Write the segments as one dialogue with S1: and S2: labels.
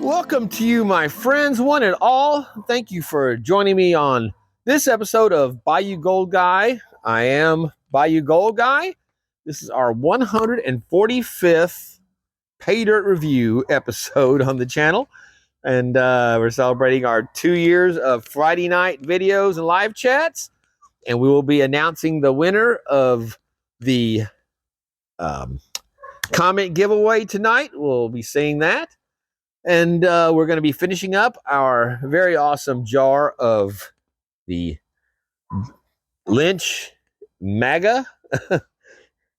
S1: Welcome to you, my friends, one and all. Thank you for joining me on this episode of Bayou Gold Guy. I am Bayou Gold Guy. This is our 145th Pay Dirt review episode on the channel. And we're celebrating our 2 years of Friday night videos and live chats. And we will be announcing the winner of the comment giveaway tonight. We'll be seeing that. And we're going to be finishing up our very awesome jar of the LYNCH MAGA,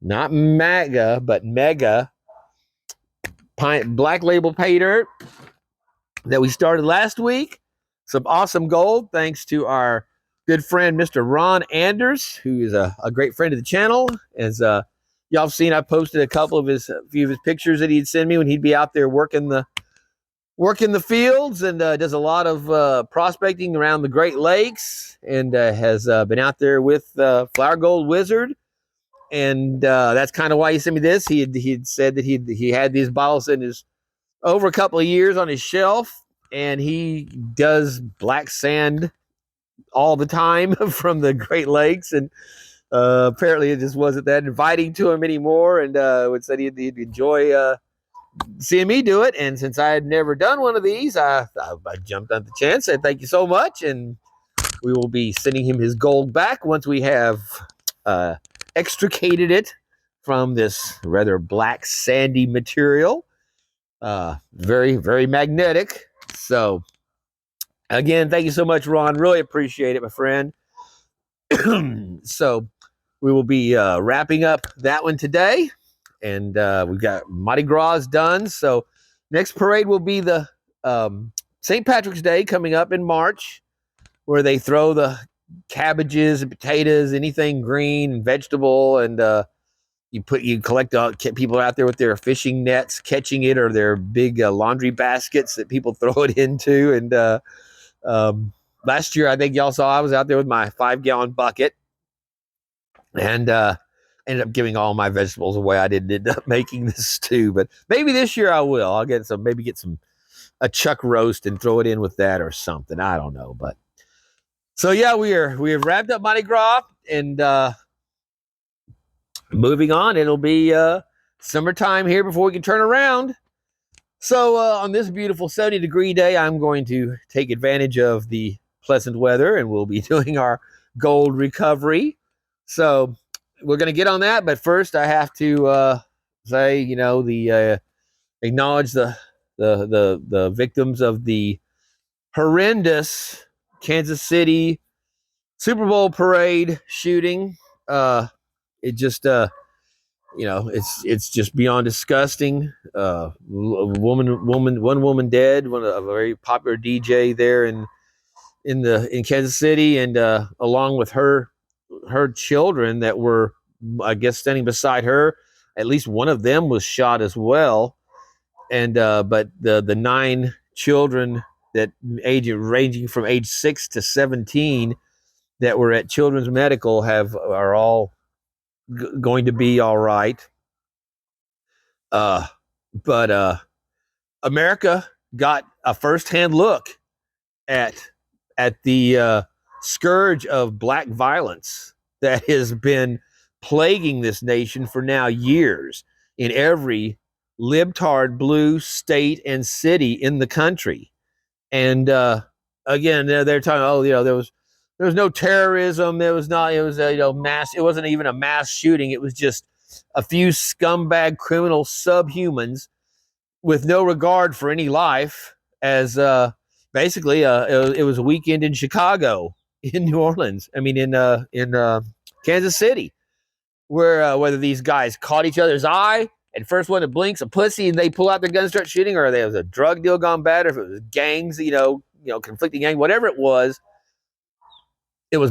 S1: not MAGA, but Mega Black Label Pay Dirt that we started last week. Some awesome gold, thanks to our good friend, Mr. Ron Anders, who is a great friend of the channel. As y'all have seen, I posted a few of his pictures that he'd send me when he'd be out there working the fields, and does a lot of prospecting around the Great Lakes, and has been out there with Flower Gold Wizard, and that's kind of why he sent me this. He had said that he had these bottles in his over a couple of years on his shelf, and he does black sand all the time from the Great Lakes, and apparently it just wasn't that inviting to him anymore, and would said he'd enjoy seeing me do it. And since I had never done one of these, I jumped on the chance, said thank you so much, and we will be sending him his gold back once we have extricated it from this rather black sandy material. Very, very magnetic. So again, thank you so much, Ron. Really appreciate it, my friend. So we will be wrapping up that one today. And we've got Mardi Gras done. So next parade will be the St. Patrick's Day coming up in March, where they throw the cabbages and potatoes, anything green and vegetable, and you collect people out there with their fishing nets catching it, or their big laundry baskets that people throw it into. And last year, I think y'all saw I was out there with my 5-gallon bucket, and ended up giving all my vegetables away. I didn't end up making this stew, but maybe this year I will. I'll get a chuck roast and throw it in with that or something. I don't know, but so yeah, we have wrapped up Mardi Gras, and moving on. It'll be summertime here before we can turn around. So on this beautiful 70-degree day, I'm going to take advantage of the pleasant weather, and we'll be doing our gold recovery. So we're going to get on that, but first I have to say, acknowledge the victims of the horrendous Kansas City Super Bowl parade shooting. It just, it's just beyond disgusting. One woman dead, a very popular DJ there in Kansas City, and along with her children that were, I guess, standing beside her. At least one of them was shot as well. And but the 9 children that ranging from age 6 to 17 that were at Children's Medical are all going to be all right. But America got a firsthand look at the scourge of black violence that has been plaguing this nation for now years in every libtard blue state and city in the country. And again, they're talking, there was no terrorism. It was mass. It wasn't even a mass shooting. It was just a few scumbag criminal subhumans with no regard for any life. As basically, it was a weekend in Chicago, in New Orleans. I mean, in Kansas City, where whether these guys caught each other's eye, and first one that blinks a pussy, and they pull out their gun and start shooting, or there was a drug deal gone bad, or if it was gangs, conflicting gang, whatever it was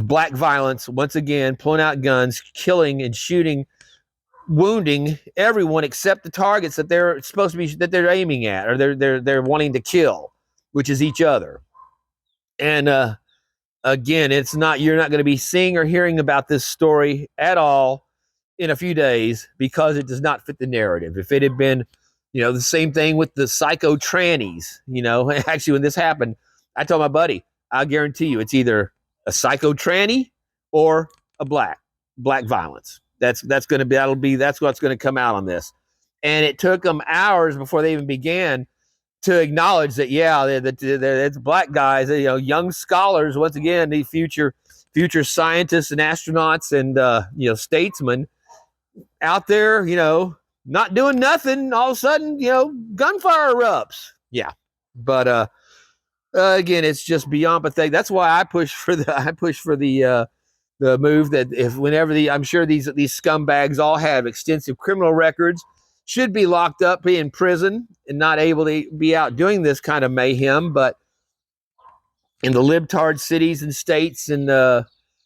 S1: black violence once again, pulling out guns, killing and shooting, wounding everyone except the targets that they're supposed to be, that they're aiming at, or they're wanting to kill, which is each other. And again, you're not going to be seeing or hearing about this story at all in a few days, because it does not fit the narrative. If it had been The same thing with the psycho trannies. Actually, when this happened, I told my buddy, I guarantee you, it's either a psycho tranny or a black violence. That's what's going to come out on this. And it took them hours before they even began to acknowledge that, yeah, it's black guys, young scholars, once again, the future scientists and astronauts and statesmen out there, not doing nothing. All of a sudden, gunfire erupts. Yeah, but again, it's just beyond pathetic. That's why I push for the move that I'm sure these scumbags all have extensive criminal records, should be locked up, be in prison, and not able to be out doing this kind of mayhem. But in the libtard cities and states and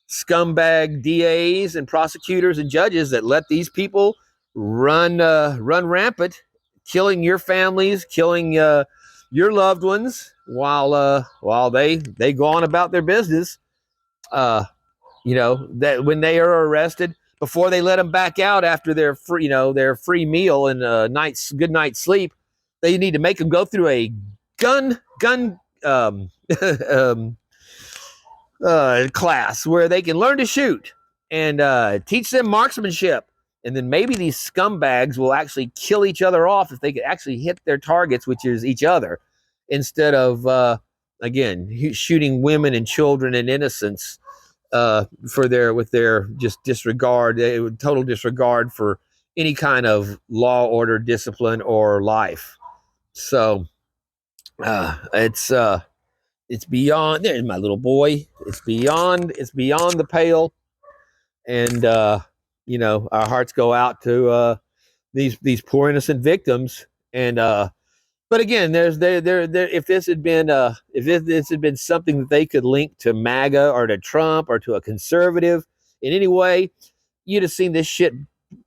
S1: scumbag DAs and prosecutors and judges that let these people run rampant, killing your families, killing your loved ones while they go on about their business. That when they are arrested, before they let them back out after their free meal and good night's sleep, they need to make them go through a gun class where they can learn to shoot and teach them marksmanship. And then maybe these scumbags will actually kill each other off if they could actually hit their targets, which is each other, instead of again shooting women and children and innocents with their just total disregard for any kind of law, order, discipline, or life. So it's beyond. There's my little boy. It's beyond the pale, and our hearts go out to these poor innocent victims. And but again, if this had been something that they could link to MAGA or to Trump or to a conservative in any way, you'd have seen this shit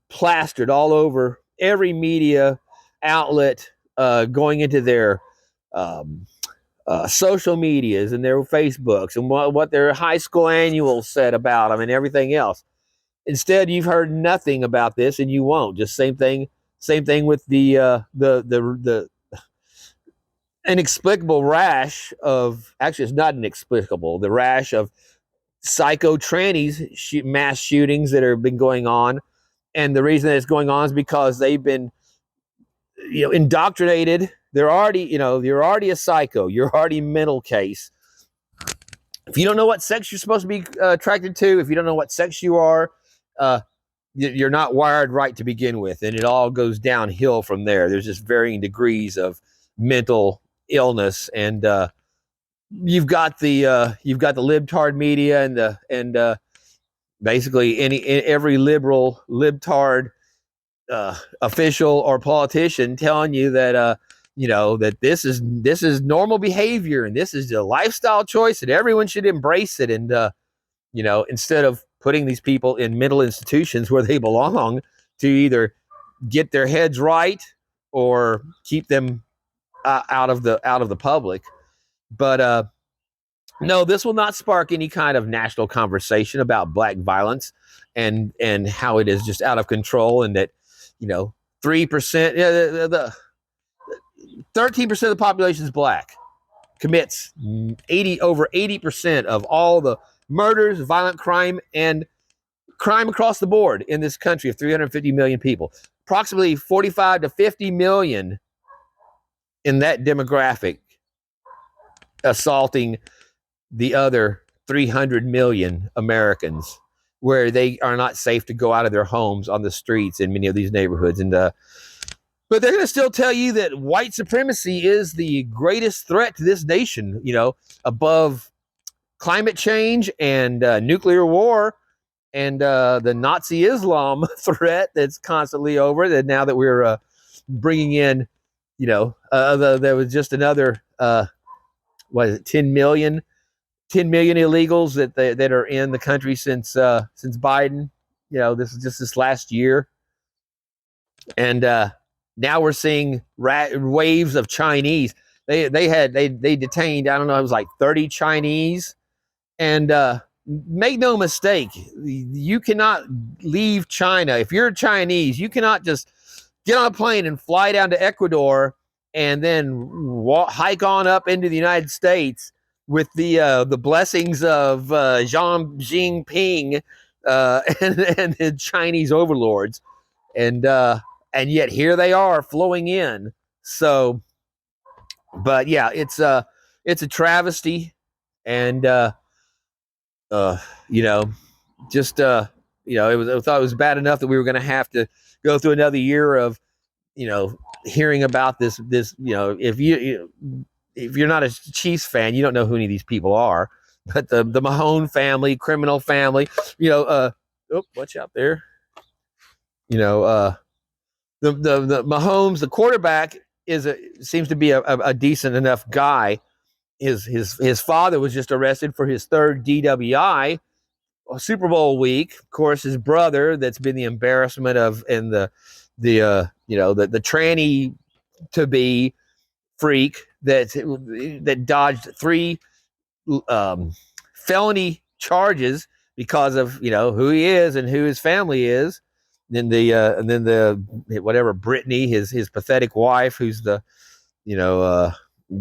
S1: plastered all over every media outlet, going into their social medias and their Facebooks and what their high school annuals said about them and everything else. Instead, you've heard nothing about this, and you won't. Just same thing with the inexplicable rash of, actually it's not inexplicable, the rash of psycho trannies mass shootings that have been going on. And the reason that it's going on is because they've been indoctrinated. You're already a psycho, you're already a mental case. If you don't know what sex you're supposed to be attracted to, if you don't know what sex you are, you're not wired right to begin with, and it all goes downhill from there. There's just varying degrees of mental illness, and you've got the libtard media and basically every liberal libtard official or politician telling you that that this is normal behavior and this is a lifestyle choice and everyone should embrace it, and instead of putting these people in mental institutions where they belong to either get their heads right or keep them out of the public. But no, this will not spark any kind of national conversation about black violence and how it is just out of control, and that 3%, the 13% of the population is black, commits over 80% of all the murders, violent crime, and crime across the board in this country of 350 million people. Approximately 45 to 50 million in that demographic, assaulting the other 300 million Americans, where they are not safe to go out of their homes on the streets in many of these neighborhoods. And but they're going to still tell you that white supremacy is the greatest threat to this nation, above climate change and nuclear war and the Nazi Islam threat that's constantly over. That now that we're bringing in, there was just another 10 million illegals that are in the country since Biden. This is just this last year, and now we're seeing waves of Chinese. They detained, I don't know, it was like 30 Chinese, and make no mistake, you cannot leave China if you're Chinese. You cannot just get on a plane and fly down to Ecuador, and then hike on up into the United States with the blessings of Xi Jinping and the Chinese overlords, and yet here they are flowing in. So, but yeah, it's a travesty, and you know, just I thought it was bad enough that we were going to have to go through another year of hearing about this. If you're not a Chiefs fan, you don't know who any of these people are. But the Mahone family, criminal family, watch out there. The Mahomes, the quarterback, seems to be a decent enough guy. His father was just arrested for his third DWI. Super Bowl week. Of course, his brother, that's been the embarrassment of, and the tranny to be freak that dodged 3 felony charges because of who he is and who his family is. And then the whatever Brittany, his pathetic wife, who's the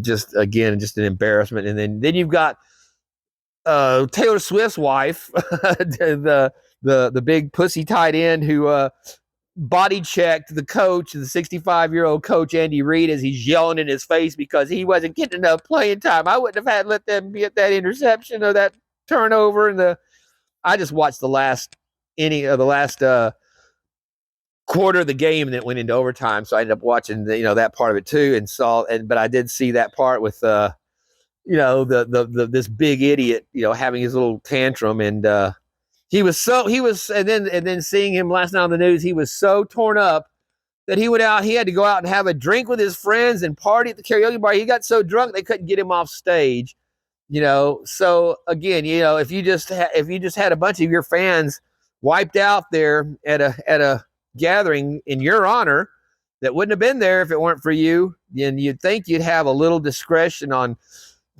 S1: just an embarrassment. And then you've got Taylor Swift's wife, the big pussy tight end who body checked the coach, the 65-year-old coach Andy Reid, as he's yelling in his face because he wasn't getting enough playing time. I wouldn't have let them get that interception or that turnover. And I just watched the last inning of the last quarter of the game that went into overtime, so I ended up watching that part of it too, but I did see that part with this big idiot having his little tantrum, and and then seeing him last night on the news, he was so torn up that he had to go out and have a drink with his friends and party at the karaoke bar. He got so drunk they couldn't get him off stage. So again, if you just had a bunch of your fans wiped out there at a gathering in your honor that wouldn't have been there if it weren't for you, then you'd think you'd have a little discretion on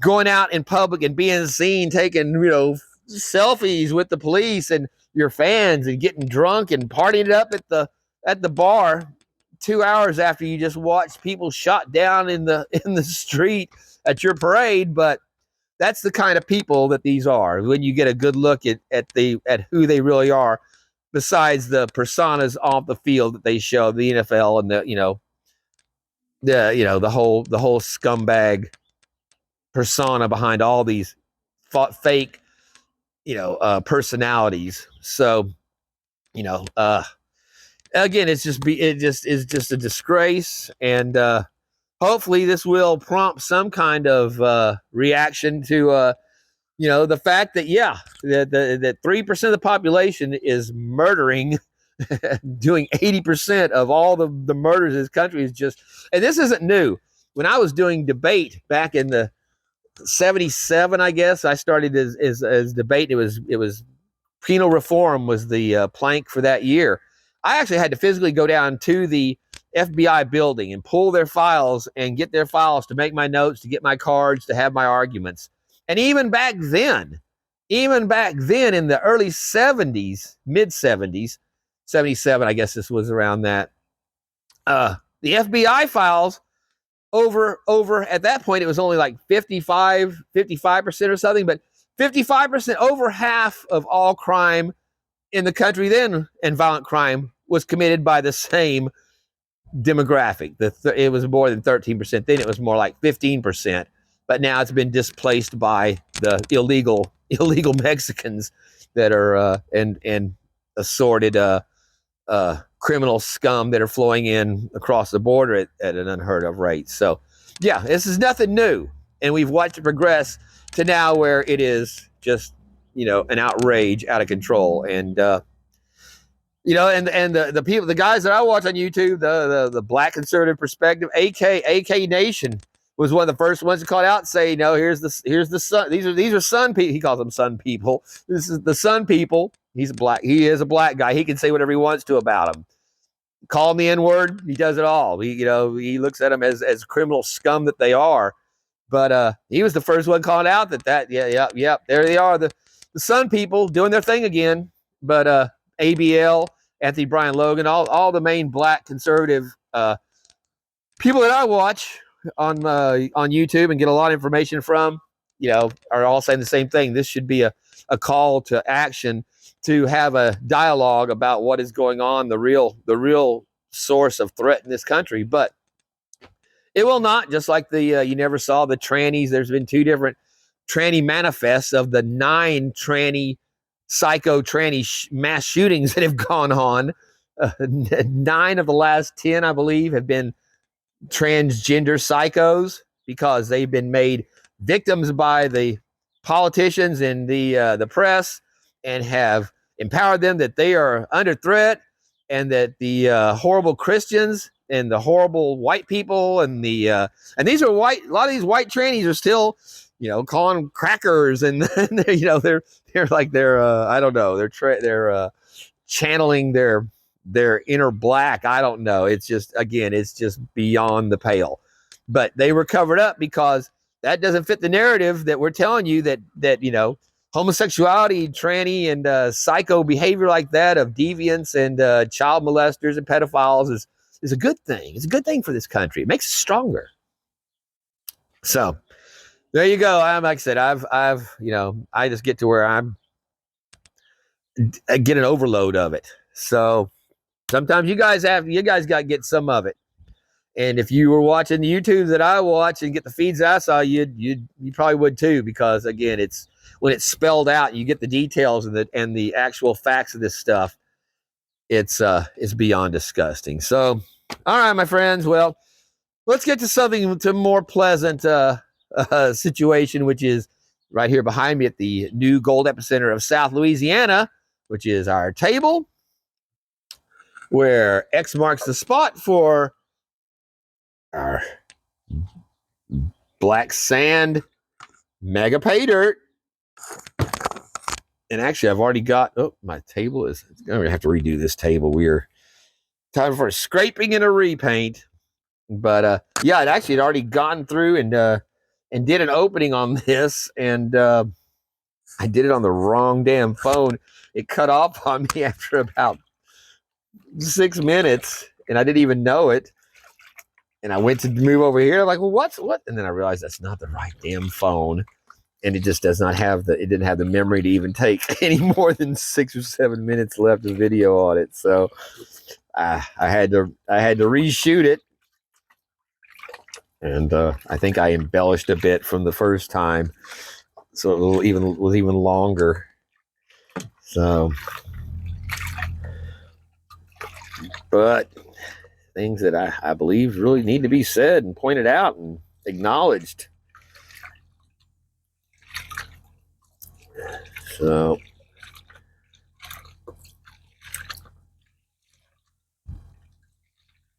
S1: going out in public and being seen taking selfies with the police and your fans and getting drunk and partying it up at the bar 2 hours after you just watched people shot down in the street at your parade. But that's the kind of people that these are when you get a good look at who they really are, besides the personas off the field that they show, the NFL and the whole scumbag persona behind all these fake personalities. So again, it is just a disgrace, and hopefully this will prompt some kind of reaction to the fact that that 3% of the population is murdering, doing 80% of all the murders in this country. Is just, and this isn't new. When I was doing debate back in the 77, I guess I started as debate. It was penal reform was the plank for that year. I actually had to physically go down to the FBI building and pull their files and get their files to make my notes, to get my cards, to have my arguments. And even back then in the early 70s, mid 70s, 77, I guess this was around that, the FBI files over at that point, it was only like 55% or something, but 55%, over half of all crime in the country then, and violent crime, was committed by the same demographic. It was more than 13%. Then it was more like 15%. But now it's been displaced by the illegal Mexicans that are and assorted criminal scum that are flowing in across the border at an unheard of rate. So, yeah, this is nothing new, and we've watched it progress to now where it is just an outrage, out of control. And and the people, the guys that I watch on YouTube, the Black Conservative Perspective, AK Nation, was one of the first ones to call it out and say, here's the sun. These are sun people. He calls them sun people. This is the sun people. He is a black guy. He can say whatever he wants to about them. Call him the N-word. He does it all. He looks at them as criminal scum that they are. But he was the first one calling out that there they are, the sun people doing their thing again. But ABL Anthony Brian Logan, all the main black conservative people that I watch on YouTube and get a lot of information from, are all saying the same thing. This should be a call to action to have a dialogue about what is going on, the real source of threat in this country. But it will not, just like the you never saw the trannies. There's been 2 different tranny manifests of the 9 psycho tranny mass shootings that have gone on. 9 of the last 10, I believe, have been transgender psychos because they've been made victims by the politicians and the press, and have empowered them that they are under threat, and that the horrible Christians and the horrible white people and these are white. A lot of these white trannies are still, calling them crackers, and they're like I don't know, they're channeling their inner black. I don't know. It's just beyond the pale. But they were covered up because that doesn't fit the narrative that we're telling you, that homosexuality, tranny, and psycho behavior like that of deviants and child molesters and pedophiles is a good thing. It's a good thing for this country. It makes us stronger. So there you go. Like I said, I just get to where I get an overload of it. So sometimes you guys got to get some of it. And if you were watching the YouTube that I watch and get the feeds I saw, you probably would too, because again, it's when it's spelled out, you get the details and the actual facts of this stuff. It's beyond disgusting. So, all right, my friends. Well, let's get to something to more pleasant situation, which is right here behind me at the new gold epicenter of South Louisiana, which is our table, where X marks the spot for our black sand mega pay dirt. And actually, I've already got, my table is, I'm going to have to redo this table. We're time for a scraping and a repaint. But yeah, it had already gone through and did an opening on this, and I did it on the wrong damn phone. It cut off on me after about 6 minutes, and I didn't even know it. And I went to move over here. I'm like, well, what? And then I realized that's not the right damn phone. And it just does not have it didn't have the memory to even take any more than 6 or 7 minutes left of video on it. So I had to reshoot it. And I think I embellished a bit from the first time. So it was even longer. So, but things that I believe really need to be said and pointed out and acknowledged. So,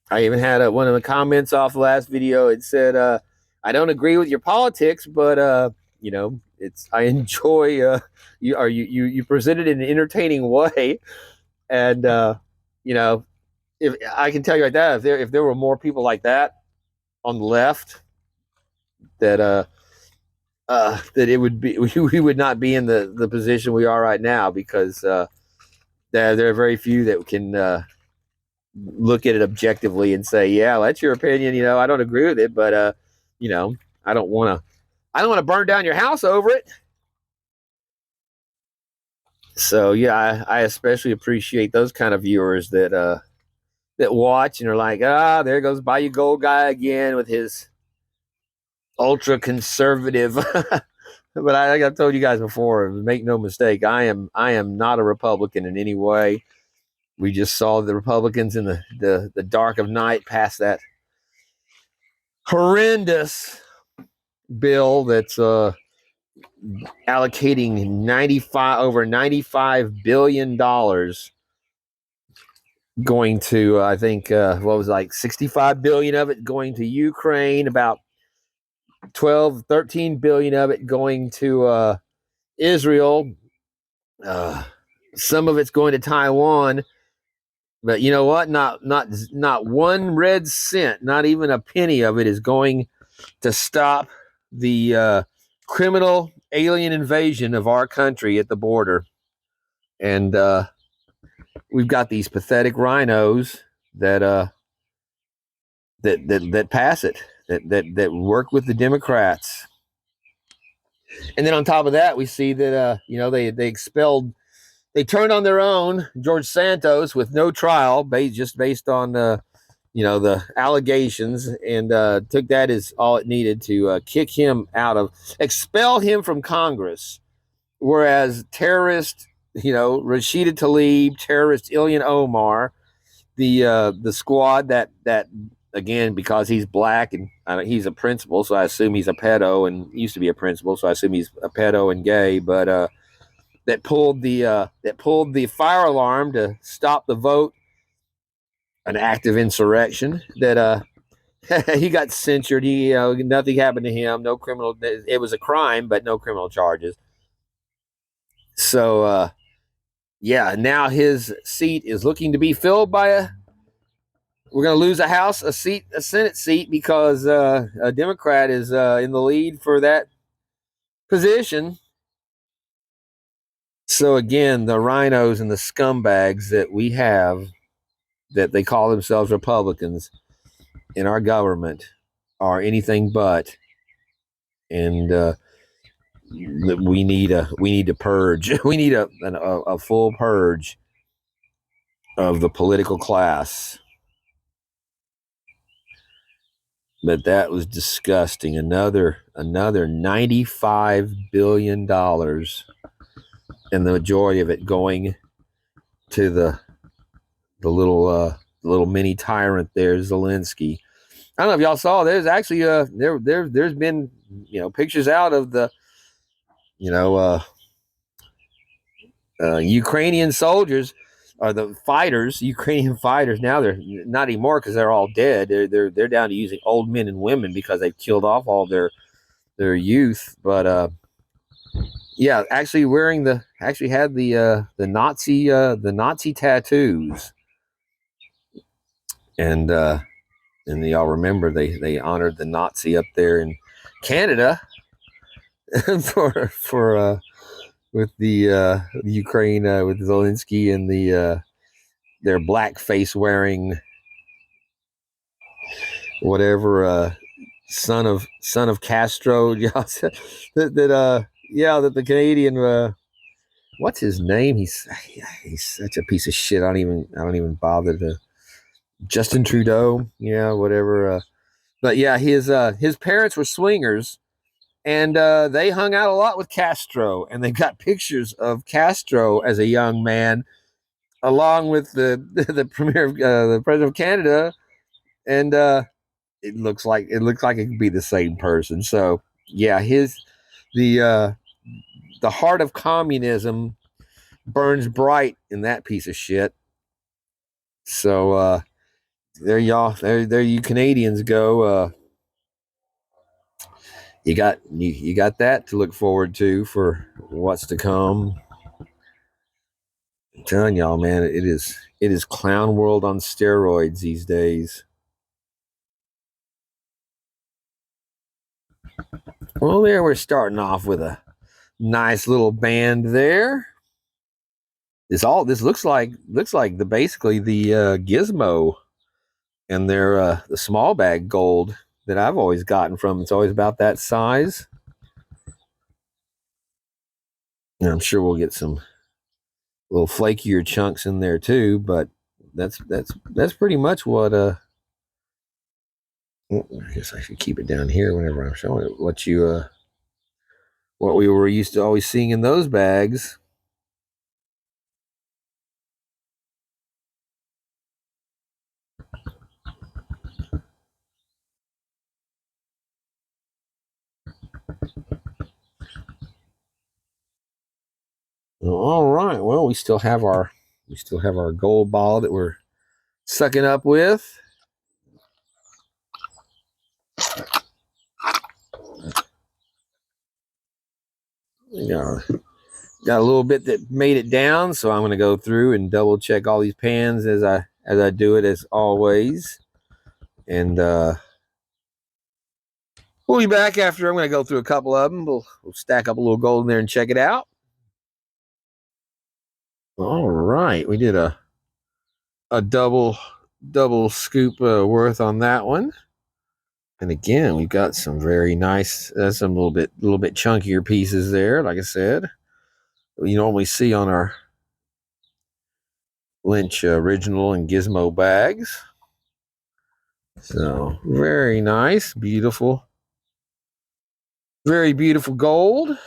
S1: I even had one of the comments off the last video. It said, "I don't agree with your politics, but I enjoy you present it in an entertaining way." And if I can tell you like that, if there were more people like that on the left, that it would be we would not be in the position we are right now, because there are very few that can look at it objectively and say, yeah, that's your opinion. I don't agree with it, but I don't want to burn down your house over it. So yeah, I especially appreciate those kind of viewers that watch and are like, there goes Bayou Gold guy again with his ultra conservative. But like I've told you guys before, make no mistake, I am not a Republican in any way. We just saw the Republicans in the dark of night pass that horrendous bill that's allocating over $95 billion going to, I think, what was it, like 65 billion of it going to Ukraine, about 13 billion of it going to Israel. Some of it's going to Taiwan. But you know what? Not one red cent, not even a penny of it is going to stop the criminal alien invasion of our country at the border. And we've got these pathetic rhinos that that pass it, that work with the Democrats. And then on top of that, we see that they turned on their own George Santos with no trial, just based on the allegations, and took that as all it needed to expel him from Congress. Whereas terrorist, Rashida Tlaib, terrorist Ilhan Omar, the squad that again, because he's black and he's a principal, so I assume he's a pedo, and used to be a principal, so I assume he's a pedo and gay, but that pulled the fire alarm to stop the vote, an act of insurrection that he got censured. Nothing happened to him. No criminal. It was a crime, but no criminal charges. So now his seat is looking to be filled by we're going to lose a Senate seat, because a Democrat is in the lead for that position. So again, the rhinos and the scumbags that we have, that they call themselves Republicans in our government, are anything but. And we need to purge. We need a full purge of the political class. But that was disgusting. Another $95 billion, and the majority of it going to the little mini tyrant there, Zelensky. I don't know if y'all saw. There's actually there's been pictures out of the Ukrainian soldiers, or the fighters, Ukrainian fighters. Now they're not anymore because they're all dead. They're down to using old men and women because they've killed off all their youth. But actually had the Nazi tattoos, and y'all remember they honored the Nazi up there in Canada for with the Ukraine, with Zelensky and their blackface wearing whatever son of Castro. that the Canadian, what's his name? He's such a piece of shit. I don't even bother to. Justin Trudeau, whatever. But yeah, his parents were swingers, and they hung out a lot with Castro, and they got pictures of Castro as a young man, along with the premier, the president of Canada, and it looks like it could be the same person. So yeah, the heart of communism burns bright in that piece of shit. So there you Canadians go. You got that to look forward to for what's to come. I'm telling y'all, man, it is clown world on steroids these days. Well, there we're starting off with a nice little band there. This looks like basically the Gizmo and their the small bag gold that I've always gotten from. It's always about that size. And I'm sure we'll get some little flakier chunks in there too, but that's pretty much what I guess I should keep it down here whenever I'm showing it. What we were used to always seeing in those bags. All right. Well, we still have our gold ball that we're sucking up with. Got a little bit that made it down, so I'm going to go through and double check all these pans as I do it, as always. And we'll be back after I'm going to go through a couple of them. We'll stack up a little gold in there and check it out. All right, we did a a double scoop worth on that one. And again, we've got some very nice, some little bit chunkier pieces there. Like I said, you normally see on our Lynch original and Gizmo bags. So very nice, beautiful, very beautiful gold.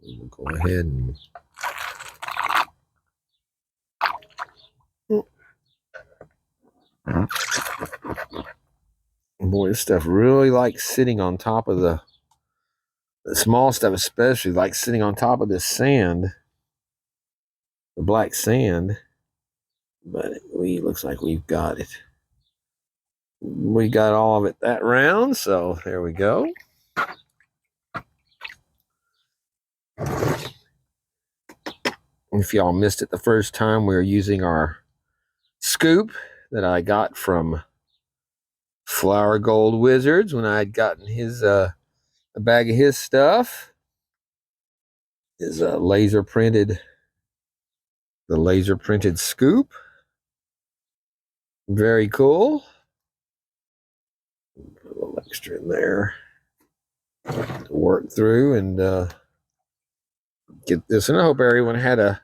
S1: We'll go ahead and boy, this stuff really likes sitting on top of the small stuff, especially like sitting on top of this sand, the black sand. But it looks like we've got it. We got all of it that round, so there we go. If y'all missed it the first time, we were using our scoop that I got from Flower Gold Wizards when I had gotten his a bag of his stuff. His laser printed scoop. Very cool. Put a little extra in there to work through and get this. And I hope everyone had a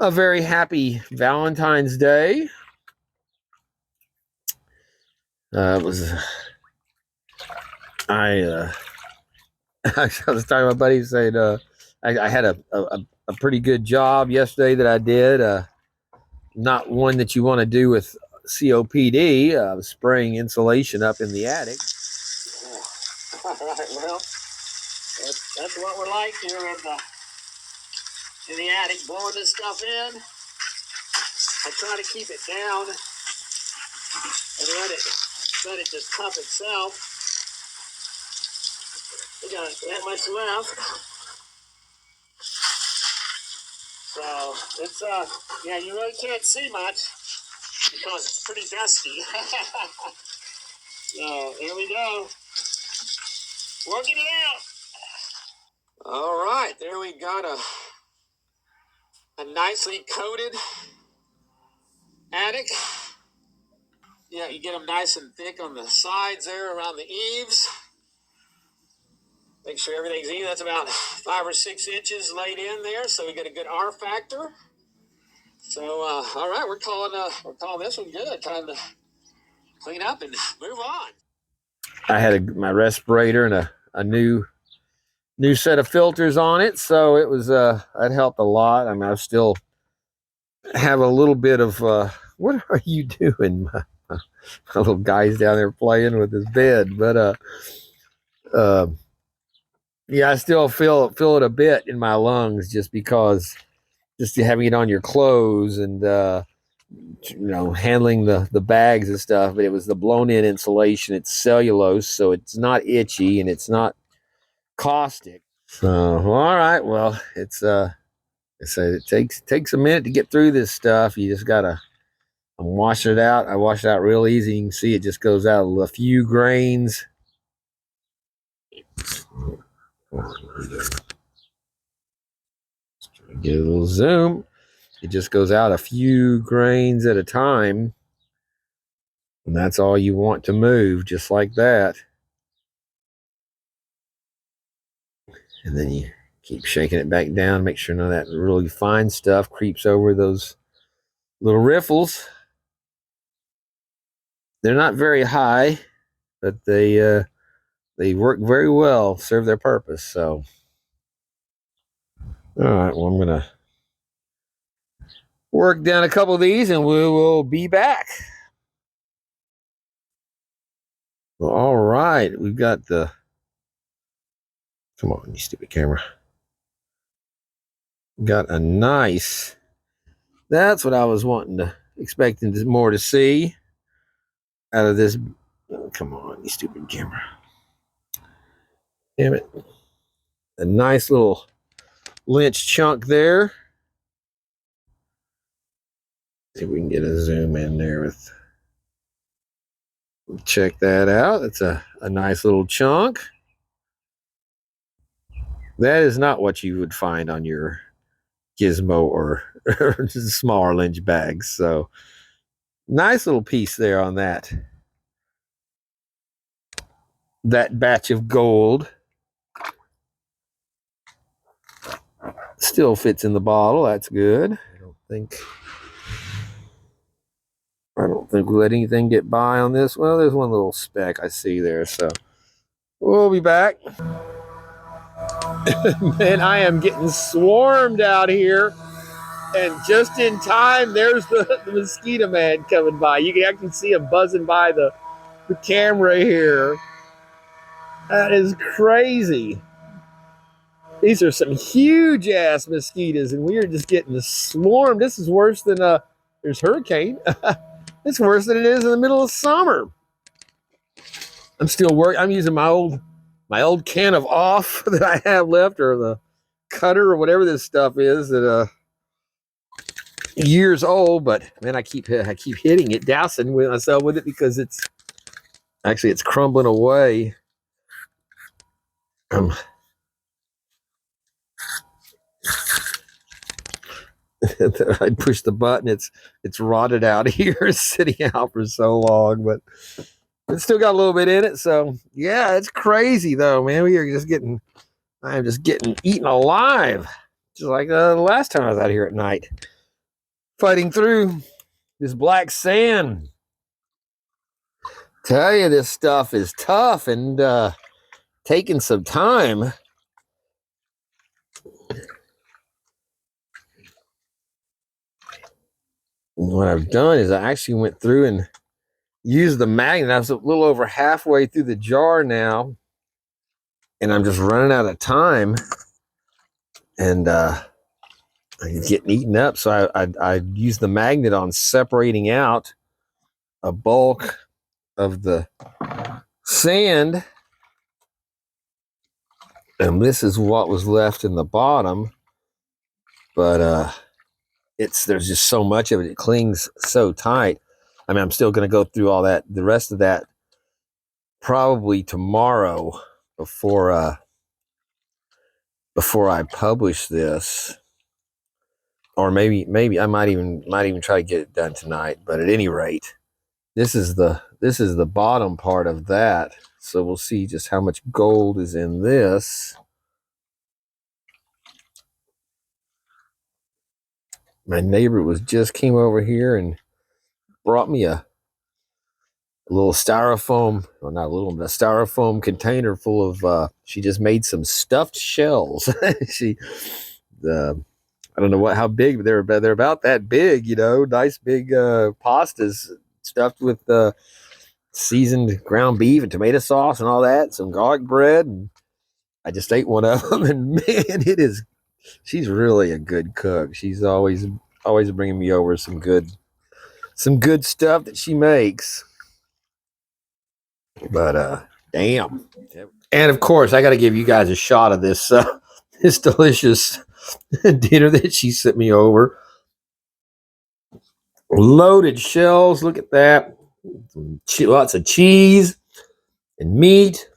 S1: very happy Valentine's Day. It was I was talking to my buddy saying I had a pretty good job yesterday that I did. Not one that you want to do with COPD. Spraying insulation up in the attic. All right, well, that's what we're like here in the attic, blowing this stuff in. I try to keep it down and let it just cup itself. We got that much left. So it's yeah, you really can't see much because it's pretty dusty. So here we go. Working it out. All right, there we got a nicely coated attic. Yeah, you get them nice and thick on the sides there around the eaves. Make sure everything's even. That's about 5 or 6 inches laid in there, so we get a good R factor. So, all right, we're calling this one good. Time to clean up and move on. I had my respirator and a new set of filters on it, so it was that helped a lot. I mean, I still have a little bit of what are you doing? My little guy's down there playing with his bed, but yeah, I still feel it a bit in my lungs just because just having it on your clothes and handling the bags and stuff. But it was the blown in insulation. It's cellulose, so it's not itchy and it's not caustic. So all right, well, it's I say it takes a minute to get through this stuff. You just gotta wash it out. I wash it out real easy. You can see it just goes out a few grains. Get a little zoom. It just goes out a few grains at a time. And that's all you want to move, just like that. And then you keep shaking it back down, make sure none of that really fine stuff creeps over those little riffles. They're not very high, but they work very well, serve their purpose. So, all right, well, I'm gonna work down a couple of these, and we will be back. Well, all right, we've got the. Come on, you stupid camera. Got a nice. That's what I was expecting more to see out of this. Oh, come on, you stupid camera. Damn it. A nice little lynch chunk there. See if we can get a zoom in there with. Check that out. That's a nice little chunk. That is not what you would find on your gizmo or smaller lynch bags. So nice little piece there on that batch of gold. Still fits in the bottle. That's good. I don't think we'll let anything get by on this. Well, there's one little speck I see there, so we'll be back. Man, I am getting swarmed out here. And just in time, there's the mosquito man coming by. You can actually see him buzzing by the camera here. That is crazy. These are some huge ass mosquitoes, and we are just getting swarmed. This is worse than there's hurricane. It's worse than it is in the middle of summer. I'm still working. I'm using my old can of off that I have left, or the cutter, or whatever this stuff is that years old. But man, I keep hitting it, dousing myself with it, because it's crumbling away. I push the button, it's rotted out here, sitting out for so long, but it's still got a little bit in it. So yeah, it's crazy though, man. I'm just getting eaten alive, just like the last time I was out here at night, fighting through this black sand. Tell you, this stuff is tough and taking some time. And what I've done is I actually went through and used the magnet. I was a little over halfway through the jar now, and I'm just running out of time, and I'm getting eaten up. So I used the magnet on separating out a bulk of the sand, and this is what was left in the bottom. But there's just so much of it. It clings so tight. I mean, I'm still going to go through all that, the rest of that, probably tomorrow before I publish this, or maybe I might even try to get it done tonight. But at any rate, this is the bottom part of that. So we'll see just how much gold is in this. My neighbor came over here and brought me a little styrofoam, well, not a little, but a styrofoam container full of, she just made some stuffed shells. I don't know how big, but they're about that big, nice big pastas stuffed with seasoned ground beef and tomato sauce and all that, some garlic bread. And I just ate one of them, and man, she's really a good cook. She's always bringing me over some good stuff that she makes. But damn. And of course, I got to give you guys a shot of this this delicious dinner that she sent me over. Loaded shells. Look at that. Lots of cheese and meat.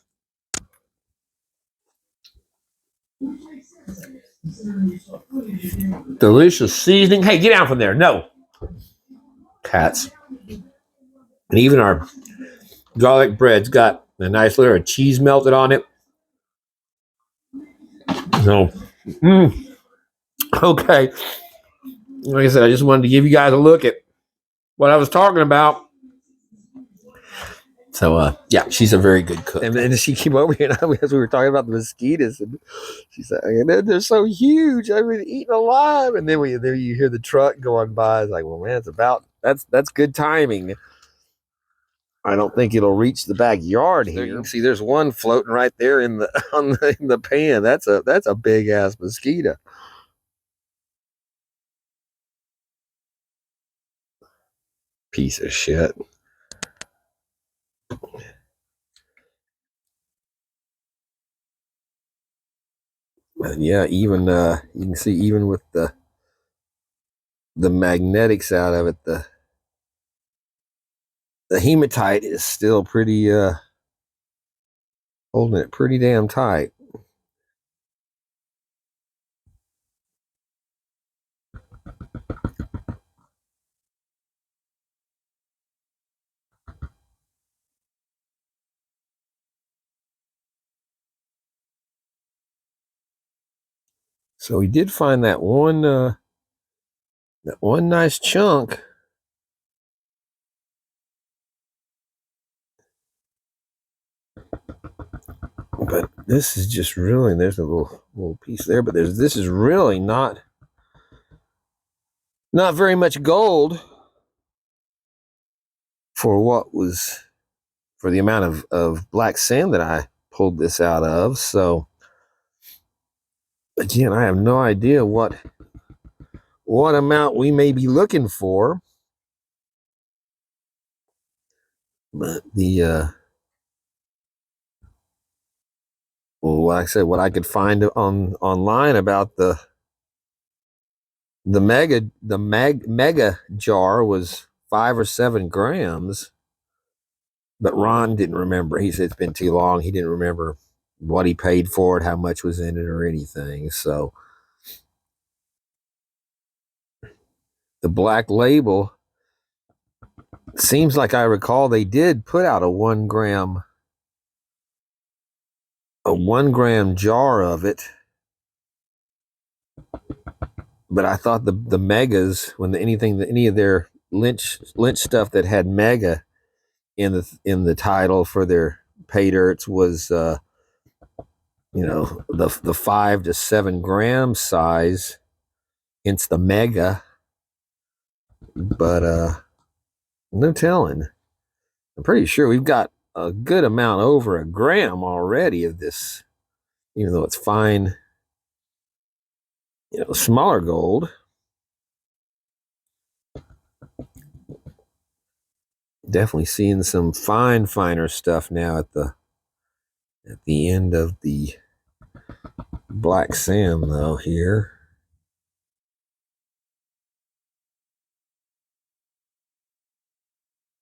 S1: Delicious seasoning. Hey, get down from there. No. Cats. And even our garlic bread's got a nice layer of cheese melted on it. So, okay. Like I said, I just wanted to give you guys a look at what I was talking about. So, yeah, she's a very good cook. And then she came over here, and as we were talking about the mosquitoes, and she said, they're so huge. I've been eaten alive. And then you hear the truck going by. It's like, well, man, that's good timing. I don't think it'll reach the backyard here. You can see there's one floating right there in the pan. That's a big ass mosquito. Piece of shit. But yeah, even you can see, even with the magnetics out of it, the hematite is still pretty holding it pretty damn tight. So we did find that one nice chunk. But this is just really, there's a little piece there, but this is really not very much gold for the amount of black sand that I pulled this out of. So again, I have no idea what amount we may be looking for. But like I said, what I could find online about the mega jar was 5 or 7 grams. But Ron didn't remember. He said it's been too long. He didn't remember what he paid for it, how much was in it, or anything. So the black label, seems like I recall they did put out a 1 gram jar of it. But I thought the megas, when any of their Lynch stuff that had mega in the title for their PAYDIRTs was the 5 to 7 gram size. It's the mega. But no telling. I'm pretty sure we've got a good amount over a gram already of this, even though it's fine, smaller gold. Definitely seeing some finer stuff now at the end of the black sand though here.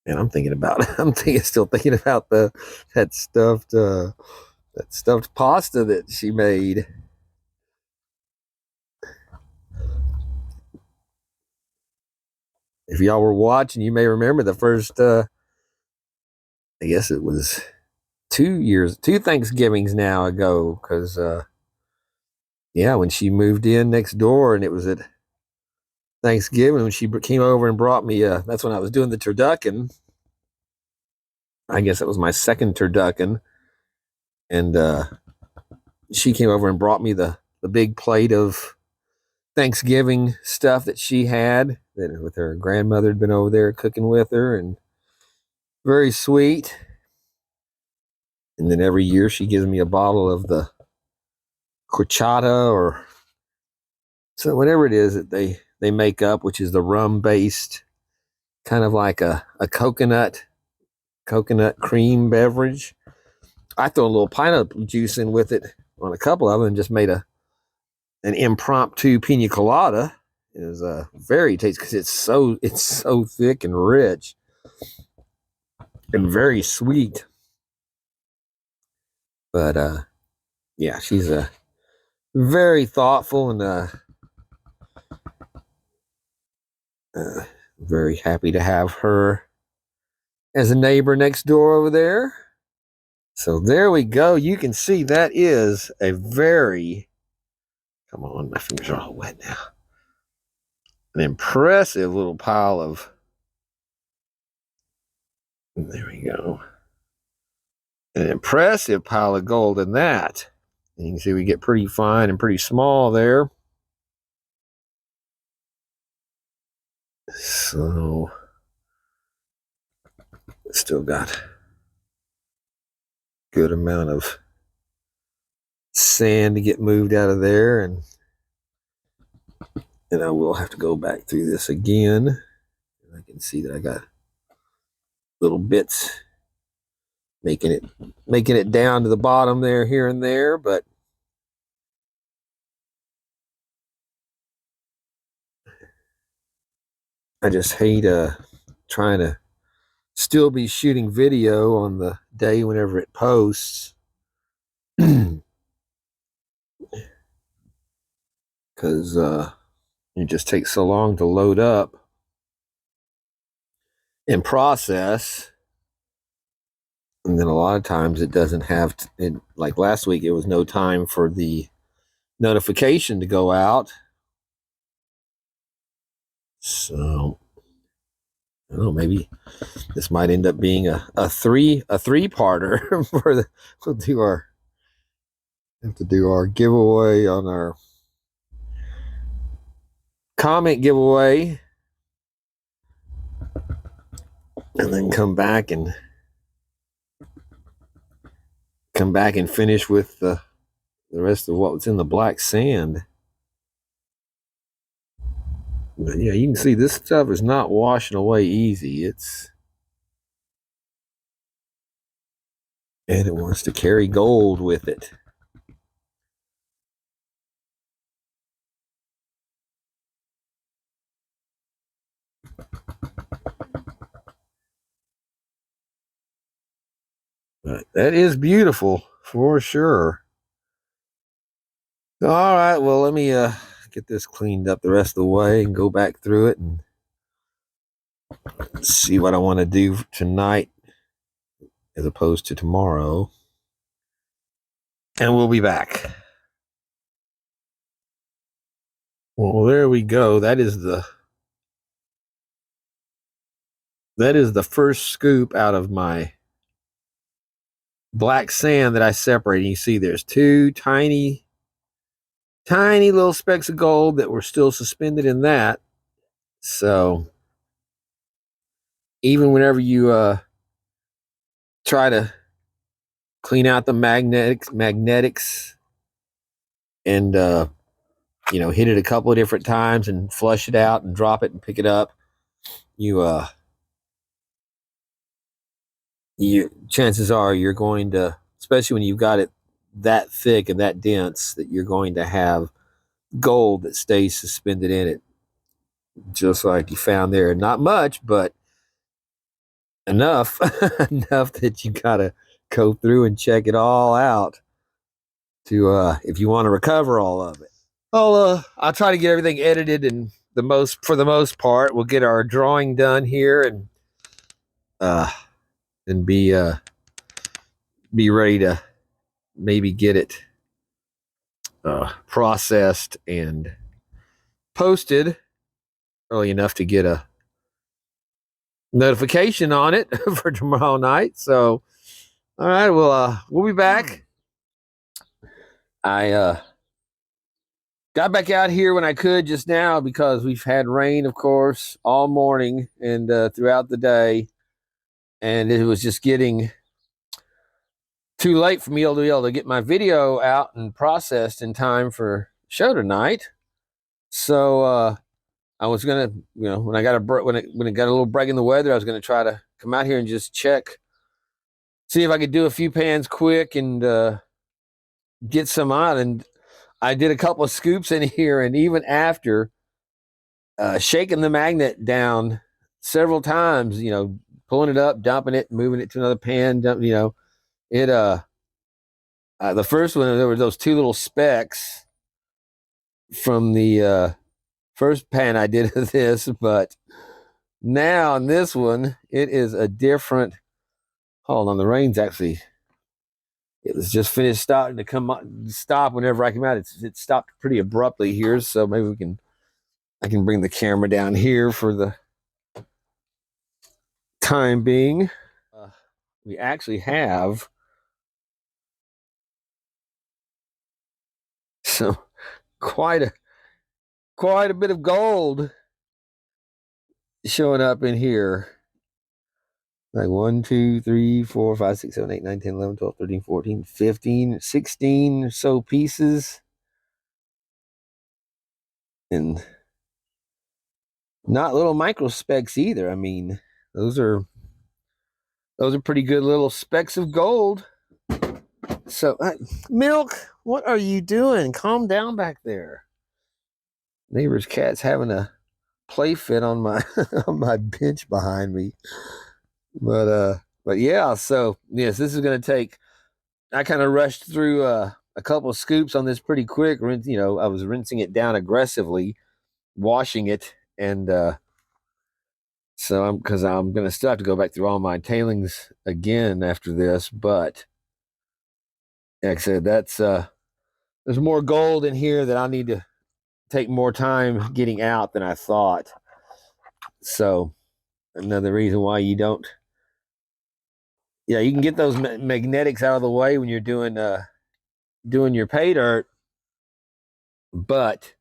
S1: And I'm still thinking about that stuffed pasta that she made. If y'all were watching, you may remember the first, I guess it was 2 Thanksgivings now ago, because when she moved in next door, and it was at Thanksgiving when she came over and brought me. That's when I was doing the turducken. I guess it was my second turducken, and she came over and brought me the big plate of Thanksgiving stuff that she had, that with her grandmother had been over there cooking with her, and very sweet. And then every year she gives me a bottle of the horchata, or so whatever it is that they make up, which is the rum based, kind of like a coconut cream beverage. I throw a little pineapple juice in with it on a couple of them, and just made an impromptu pina colada. It was very tasty because it's so thick and rich and very sweet. But she's very thoughtful, and very happy to have her as a neighbor next door over there. So there we go. You can see that is a very, come on, my fingers are all wet now, an impressive little pile of, there we go, an impressive pile of gold in that. And you can see we get pretty fine and pretty small there. So still got a good amount of sand to get moved out of there, and I will have to go back through this again. I can see that I got little bits making it down to the bottom there, here and there, but I just hate trying to still be shooting video on the day whenever it posts, because it just takes so long to load up and process. And then a lot of times it doesn't have it. Like last week, it was no time for the notification to go out. So I don't know, maybe this might end up being a three-parter for the we'll have to do our giveaway on our comment giveaway, and then come back and finish with the rest of what's in the black sand. But yeah, you can see this stuff is not washing away easy. And it wants to carry gold with it. But that is beautiful for sure. All right, well, let me get this cleaned up the rest of the way and go back through it and see what I want to do tonight as opposed to tomorrow. And we'll be back. Well, there we go. That is the first scoop out of my black sand that I separated. You see there's two tiny little specks of gold that were still suspended in that. So even whenever you try to clean out the magnetics and hit it a couple of different times and flush it out and drop it and pick it up, you chances are you're going to, especially when you've got it that thick and that dense, that you're going to have gold that stays suspended in it, just like you found there. Not much, but enough enough that you gotta go through and check it all out to if you want to recover all of it. I'll try to get everything edited, and for the most part we'll get our drawing done here and be ready to maybe get it processed and posted early enough to get a notification on it for tomorrow night. So all right, well we'll be back. I got back out here when I could just now because we've had rain, of course, all morning and throughout the day, and it was just getting too late for me to be able to get my video out and processed in time for show tonight. So I was gonna, when I got when it got a little break in the weather, I was gonna try to come out here and just see if I could do a few pans quick and get some on. And I did a couple of scoops in here, and even after shaking the magnet down several times, pulling it up, dumping it, moving it to another pan, it the first one, there were those two little specks from the first pan I did of this, but now in this one, it is a different. Hold on, the rain's actually. It was just finished starting to stop whenever I came out. It stopped pretty abruptly here, so maybe I can bring the camera down here for the time being. We actually have some quite a bit of gold showing up in here. Like 1, 2, 3, 4, 5, 6, 7, 8, 9, 10, 11, 12, 13, 14, 15, 16 or so pieces. And not little micro specks either. I mean, those are pretty good little specks of gold. So, Milk, what are you doing? Calm down back there. Neighbor's cat's having a play fit on my on my bench behind me. But yeah, so yes, this is going to take. I kind of rushed through a couple of scoops on this pretty quick. I was rinsing it down aggressively, washing it, and so because I'm going to still have to go back through all my tailings again after this. But like I said, there's more gold in here that I need to take more time getting out than I thought. So another reason why you don't. Yeah, you can get those magnetics out of the way when you're doing your pay dirt, but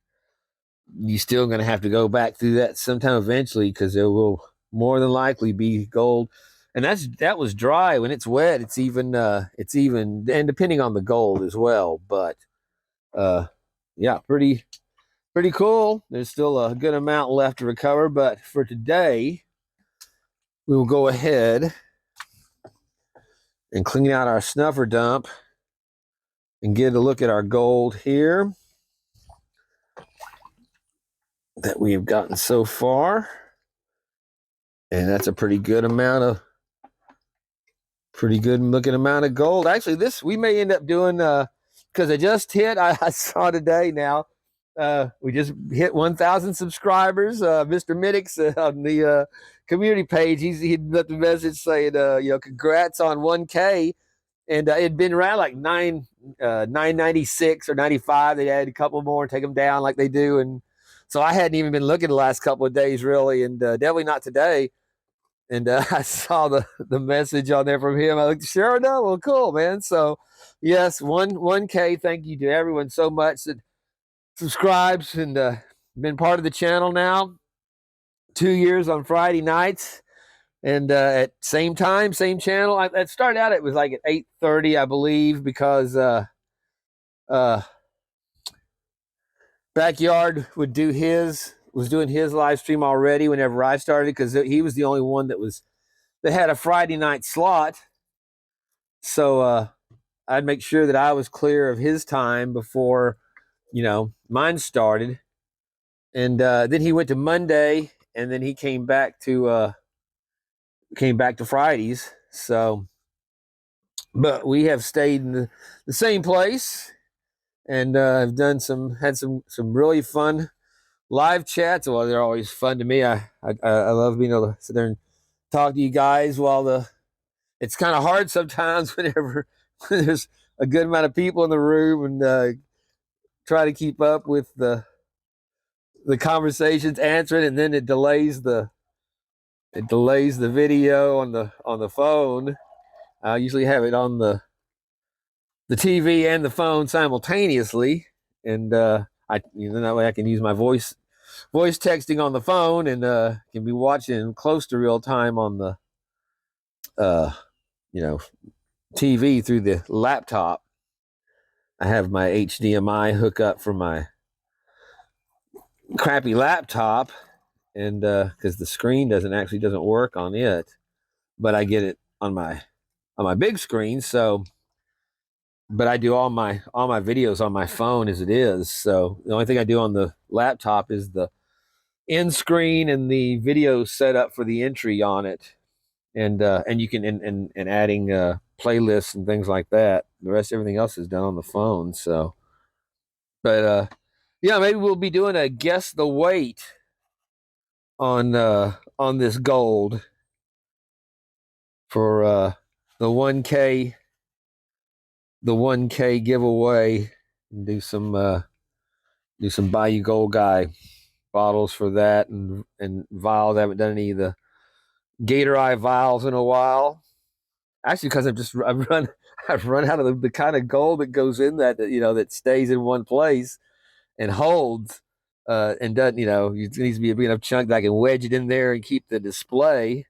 S1: you still going to have to go back through that sometime eventually because there will more than likely be gold. And that was dry. When it's wet, it's even and depending on the gold as well. But yeah, pretty cool. There's still a good amount left to recover, but for today, we will go ahead and clean out our snuffer dump and get a look at our gold here that we have gotten so far. And that's a pretty good looking amount of gold. Actually, this we may end up doing because I just hit. I saw today now. We just hit 1,000 subscribers. Mr. Middix on the community page, he left a message saying, congrats on 1K. And it'd been around like 996 or 95. They added a couple more and take them down like they do. And so I hadn't even been looking the last couple of days really, and definitely not today. And I saw the message on there from him. I looked, sure enough, well, cool, man. So yes, 1K. Thank you to everyone so much that subscribes and been part of the channel now. 2 years on Friday nights. And at same time, same channel. I started out, it was like at 8:30, I believe, because Backyard was doing his live stream already whenever I started, because he was the only one that had a Friday night slot. So I'd make sure that I was clear of his time before, mine started. And then he went to Monday, and then he came back to Fridays. So, but we have stayed in the same place, and I've had some really fun live chats. Well, they're always fun to me. I love being able to sit there and talk to you guys while it's kind of hard sometimes whenever there's a good amount of people in the room, and try to keep up with the conversations, answering, and then it delays the video on the phone. I usually have it on the TV and the phone simultaneously, and that way I can use my voice texting on the phone, and can be watching close to real time on the TV through the laptop. I have my HDMI hookup for my crappy laptop, and because the screen doesn't work on it, but I get it on my big screen. So, but I do all my videos on my phone as it is. So the only thing I do on the laptop is the end screen and the video setup for the entry on it, and you can and adding playlists and things like that. The rest, everything else is done on the phone. So, but yeah, maybe we'll be doing a guess the weight on this gold for the 1K giveaway, and do some Bayou Gold Guy bottles for that, and vials. I haven't done any of the Gator Eye vials in a while. Actually, because I've run out of the kind of gold that goes in that stays in one place and holds, and doesn't, it needs to be a big enough chunk that I can wedge it in there and keep the display.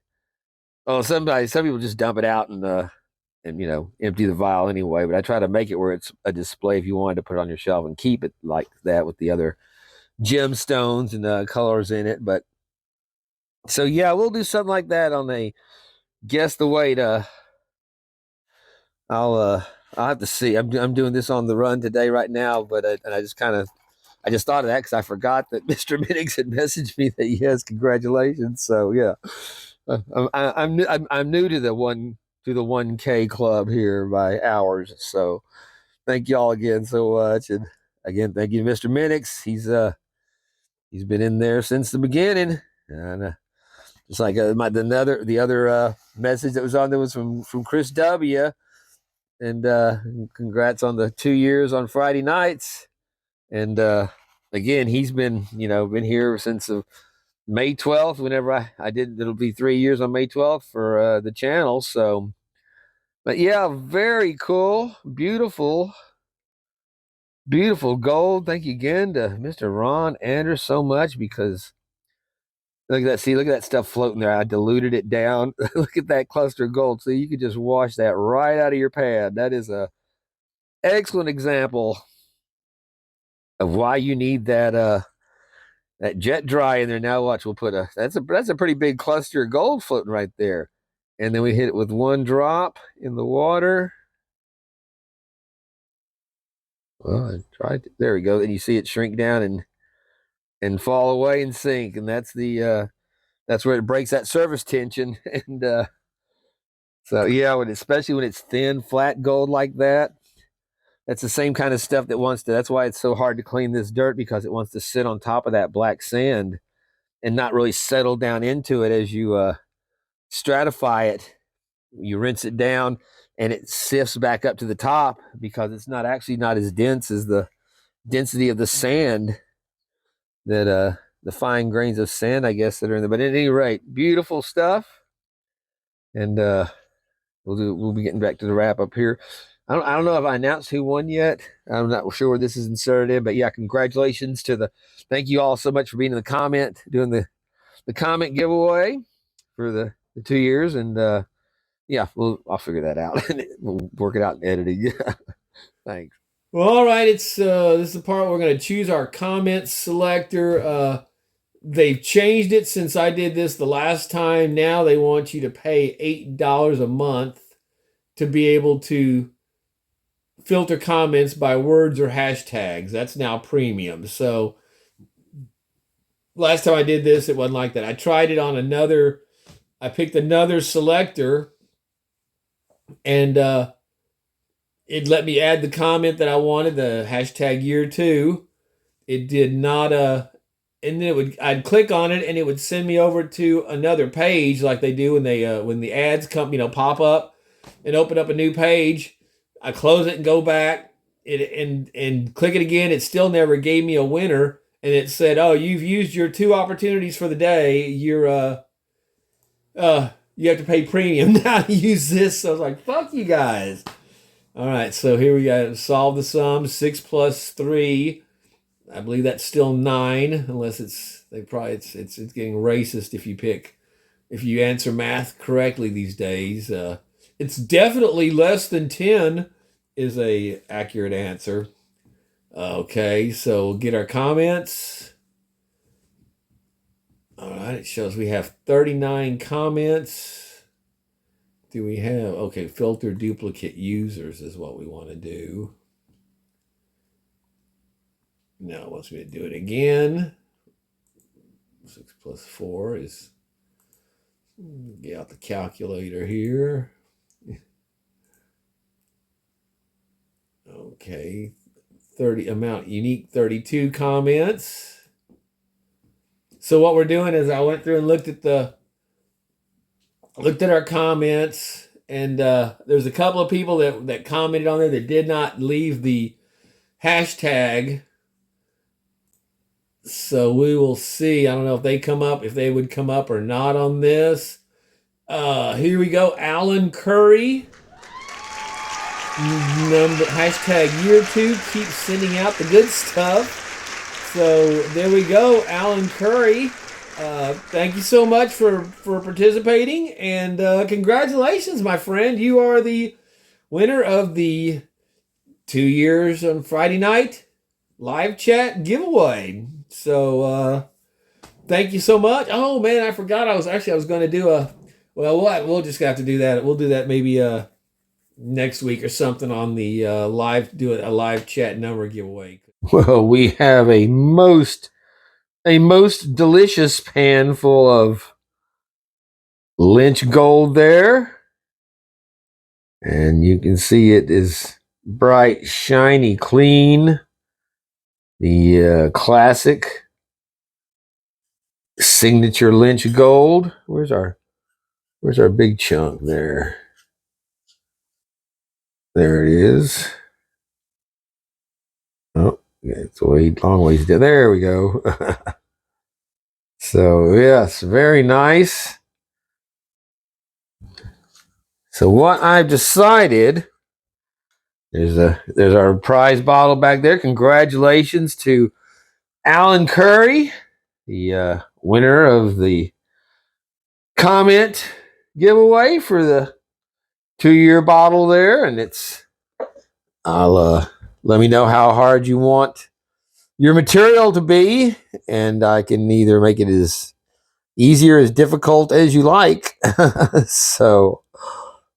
S1: Oh, some people just dump it out and empty the vial anyway. But I try to make it where it's a display if you wanted to put it on your shelf and keep it like that with the other gemstones and colors in it. But so yeah, we'll do something like that on a guess the weight. I'll have to see. I'm doing this on the run today right now, but and I just thought of that because I forgot that Mr. Middix had messaged me that yes, congratulations. So yeah, I'm new to the 1K club here by hours. So thank y'all again so much, and again thank you to Mr. Middix. He's been in there since the beginning, and just like the other message that was on there was from Chris W. and congrats on the 2 years on Friday nights. And again, he's been been here since May 12th. Whenever I did, it'll be 3 years on May 12th for the channel. So, but yeah, very cool, beautiful, beautiful gold. Thank you again to Mr. Ron Anders so much, because look at that. See, look at that stuff floating there. I diluted it down. Look at that cluster of gold. So you could just wash that right out of your pad. That is a excellent example of why you need that jet dry in there. Now watch, we'll put that's a pretty big cluster of gold floating right there. And then we hit it with one drop in the water. Well, I tried there we go. And you see it shrink down and fall away and sink. And that's that's where it breaks that surface tension. And so yeah, especially when it's thin, flat gold like that, that's the same kind of stuff that wants to. That's why it's so hard to clean this dirt, because it wants to sit on top of that black sand and not really settle down into it as you stratify it. You rinse it down and it sifts back up to the top, because it's not as dense as the density of the sand that the fine grains of sand, I guess, that are in there. But at any rate, beautiful stuff. And we'll be getting back to the wrap up here. I don't know if I announced who won yet. I'm not sure where this is inserted in, but yeah, congratulations thank you all so much for being in the comment, doing the comment giveaway for the 2 years. And yeah, I'll figure that out and we'll work it out in editing. Thanks.
S2: Well, all right. It's this is the part where we're going to choose our comment selector. They've changed it since I did this the last time. Now they want you to pay $8 a month to be able to filter comments by words or hashtags. That's now premium. So last time I did this, it wasn't like that. I tried it on another. I picked another selector, and it let me add the comment that I wanted, the hashtag year two. It did not and then I'd click on it and it would send me over to another page, like they do when they when the ads come, pop up and open up a new page. I close it and go back and click it again. It still never gave me a winner, and it said, "Oh, you've used your 2 opportunities for the day. You have to pay premium now to use this." So I was like, "Fuck you guys." All right, so here we go. Solve the sum. 6 plus 3. I believe that's still 9, unless it's getting racist if you answer math correctly these days. It's definitely less than 10 is a accurate answer. Okay, so we'll get our comments. All right, it shows we have 39 comments. Do we have, okay, filter duplicate users is what we want to do. Now it wants me to do it again. 6 plus 4 is, get out the calculator here. Okay, 30 amount unique 32 comments. So what we're doing is I went through and looked at our comments, and there's a couple of people that commented on there that did not leave the hashtag. So we will see. I don't know if they would come up or not on this. Here we go. Alan Curry. Hashtag year two. Keep sending out the good stuff. So there we go. Alan Curry. Thank you so much for participating, and congratulations, my friend. You are the winner of the 2 years on Friday night live chat giveaway. So thank you so much. Oh man, I forgot. I was going to do we'll just have to do that. We'll do that maybe next week or something on the do a live chat number giveaway.
S1: Well, we have a most delicious pan full of lynch gold there. And you can see it is bright, shiny, clean. The classic signature lynch gold. Where's our big chunk there? There it is. Oh, yeah, it's a way long ways down. There we go. So yes, very nice. So what I've decided, there's our prize bottle back there. Congratulations to Alan Curry, the winner of the comment giveaway for the 2-year bottle there. And I'll let me know how hard you want your material to be, and I can either make it as easy or as difficult as you like. So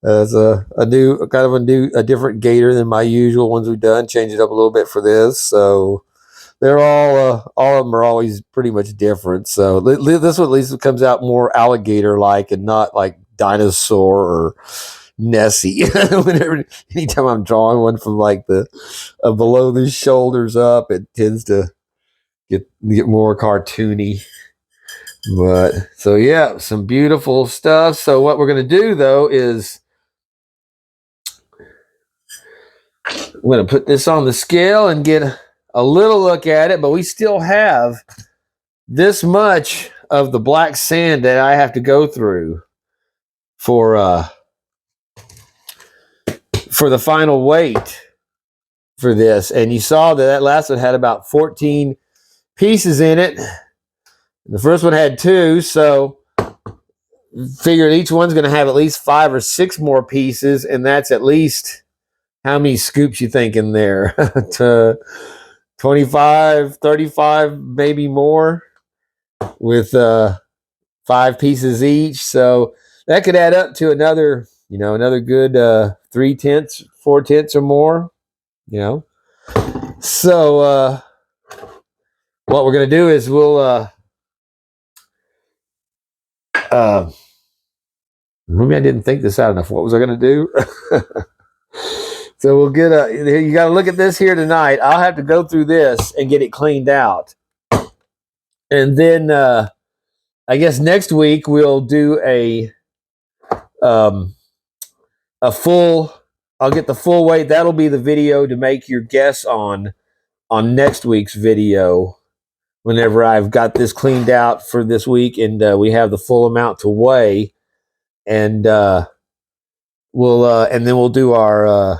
S1: it's a different gator than my usual ones we've done. Change it up a little bit for this. So they're all of them are always pretty much different. So this one at least comes out more alligator like and not like dinosaur or Nessie. Anytime I'm drawing one from like the below the shoulders up, it tends to get more cartoony. But so yeah, some beautiful stuff. So what we're going to do though is I'm going to put this on the scale and get a little look at it, but we still have this much of the black sand that I have to go through for the final weight for this. And you saw that last one had about 14 pieces in it. The first one had 2, so figured each one's going to have at least 5 or 6 more pieces, and that's at least how many scoops you think in there? To 25, 35, maybe more, with 5 pieces each. So that could add up to another good 3/10, 4/10 or more. So what we're gonna do is we'll maybe I didn't think this out enough. What was I gonna do? So we'll get you got to look at this here tonight. I'll have to go through this and get it cleaned out, and then I guess next week we'll do a full. I'll get the full weight. That'll be the video to make your guess on next week's video. Whenever I've got this cleaned out for this week and we have the full amount to weigh, and we'll do our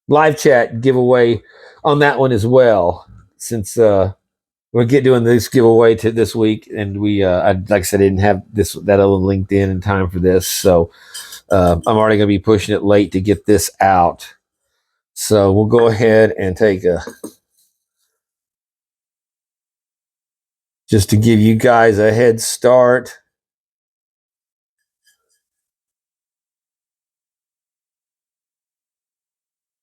S1: live chat giveaway on that one as well, since we're doing this giveaway to this week, and like I said, I didn't have that other LinkedIn in time for this, so I'm already going to be pushing it late to get this out. So we'll go ahead and take just to give you guys a head start.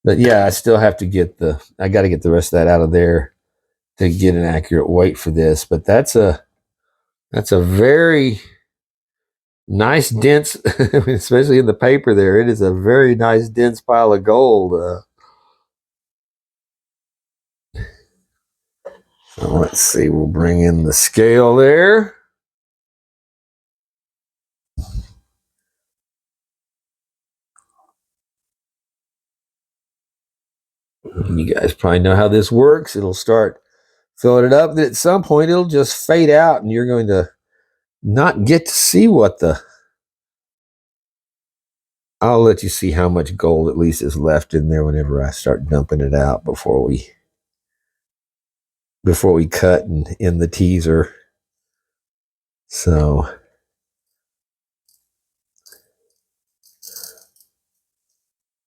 S1: But yeah, I still have to I got to get the rest of that out of there to get an accurate weight for this. But that's a very nice dense, especially in the paper there. It is a very nice dense pile of gold. So let's see, we'll bring in the scale there. You guys probably know how this works. It'll start filling it up. Then at some point, it'll just fade out, and you're going to not get to see what I'll let you see how much gold at least is left in there whenever I start dumping it out before we cut and in the teaser. So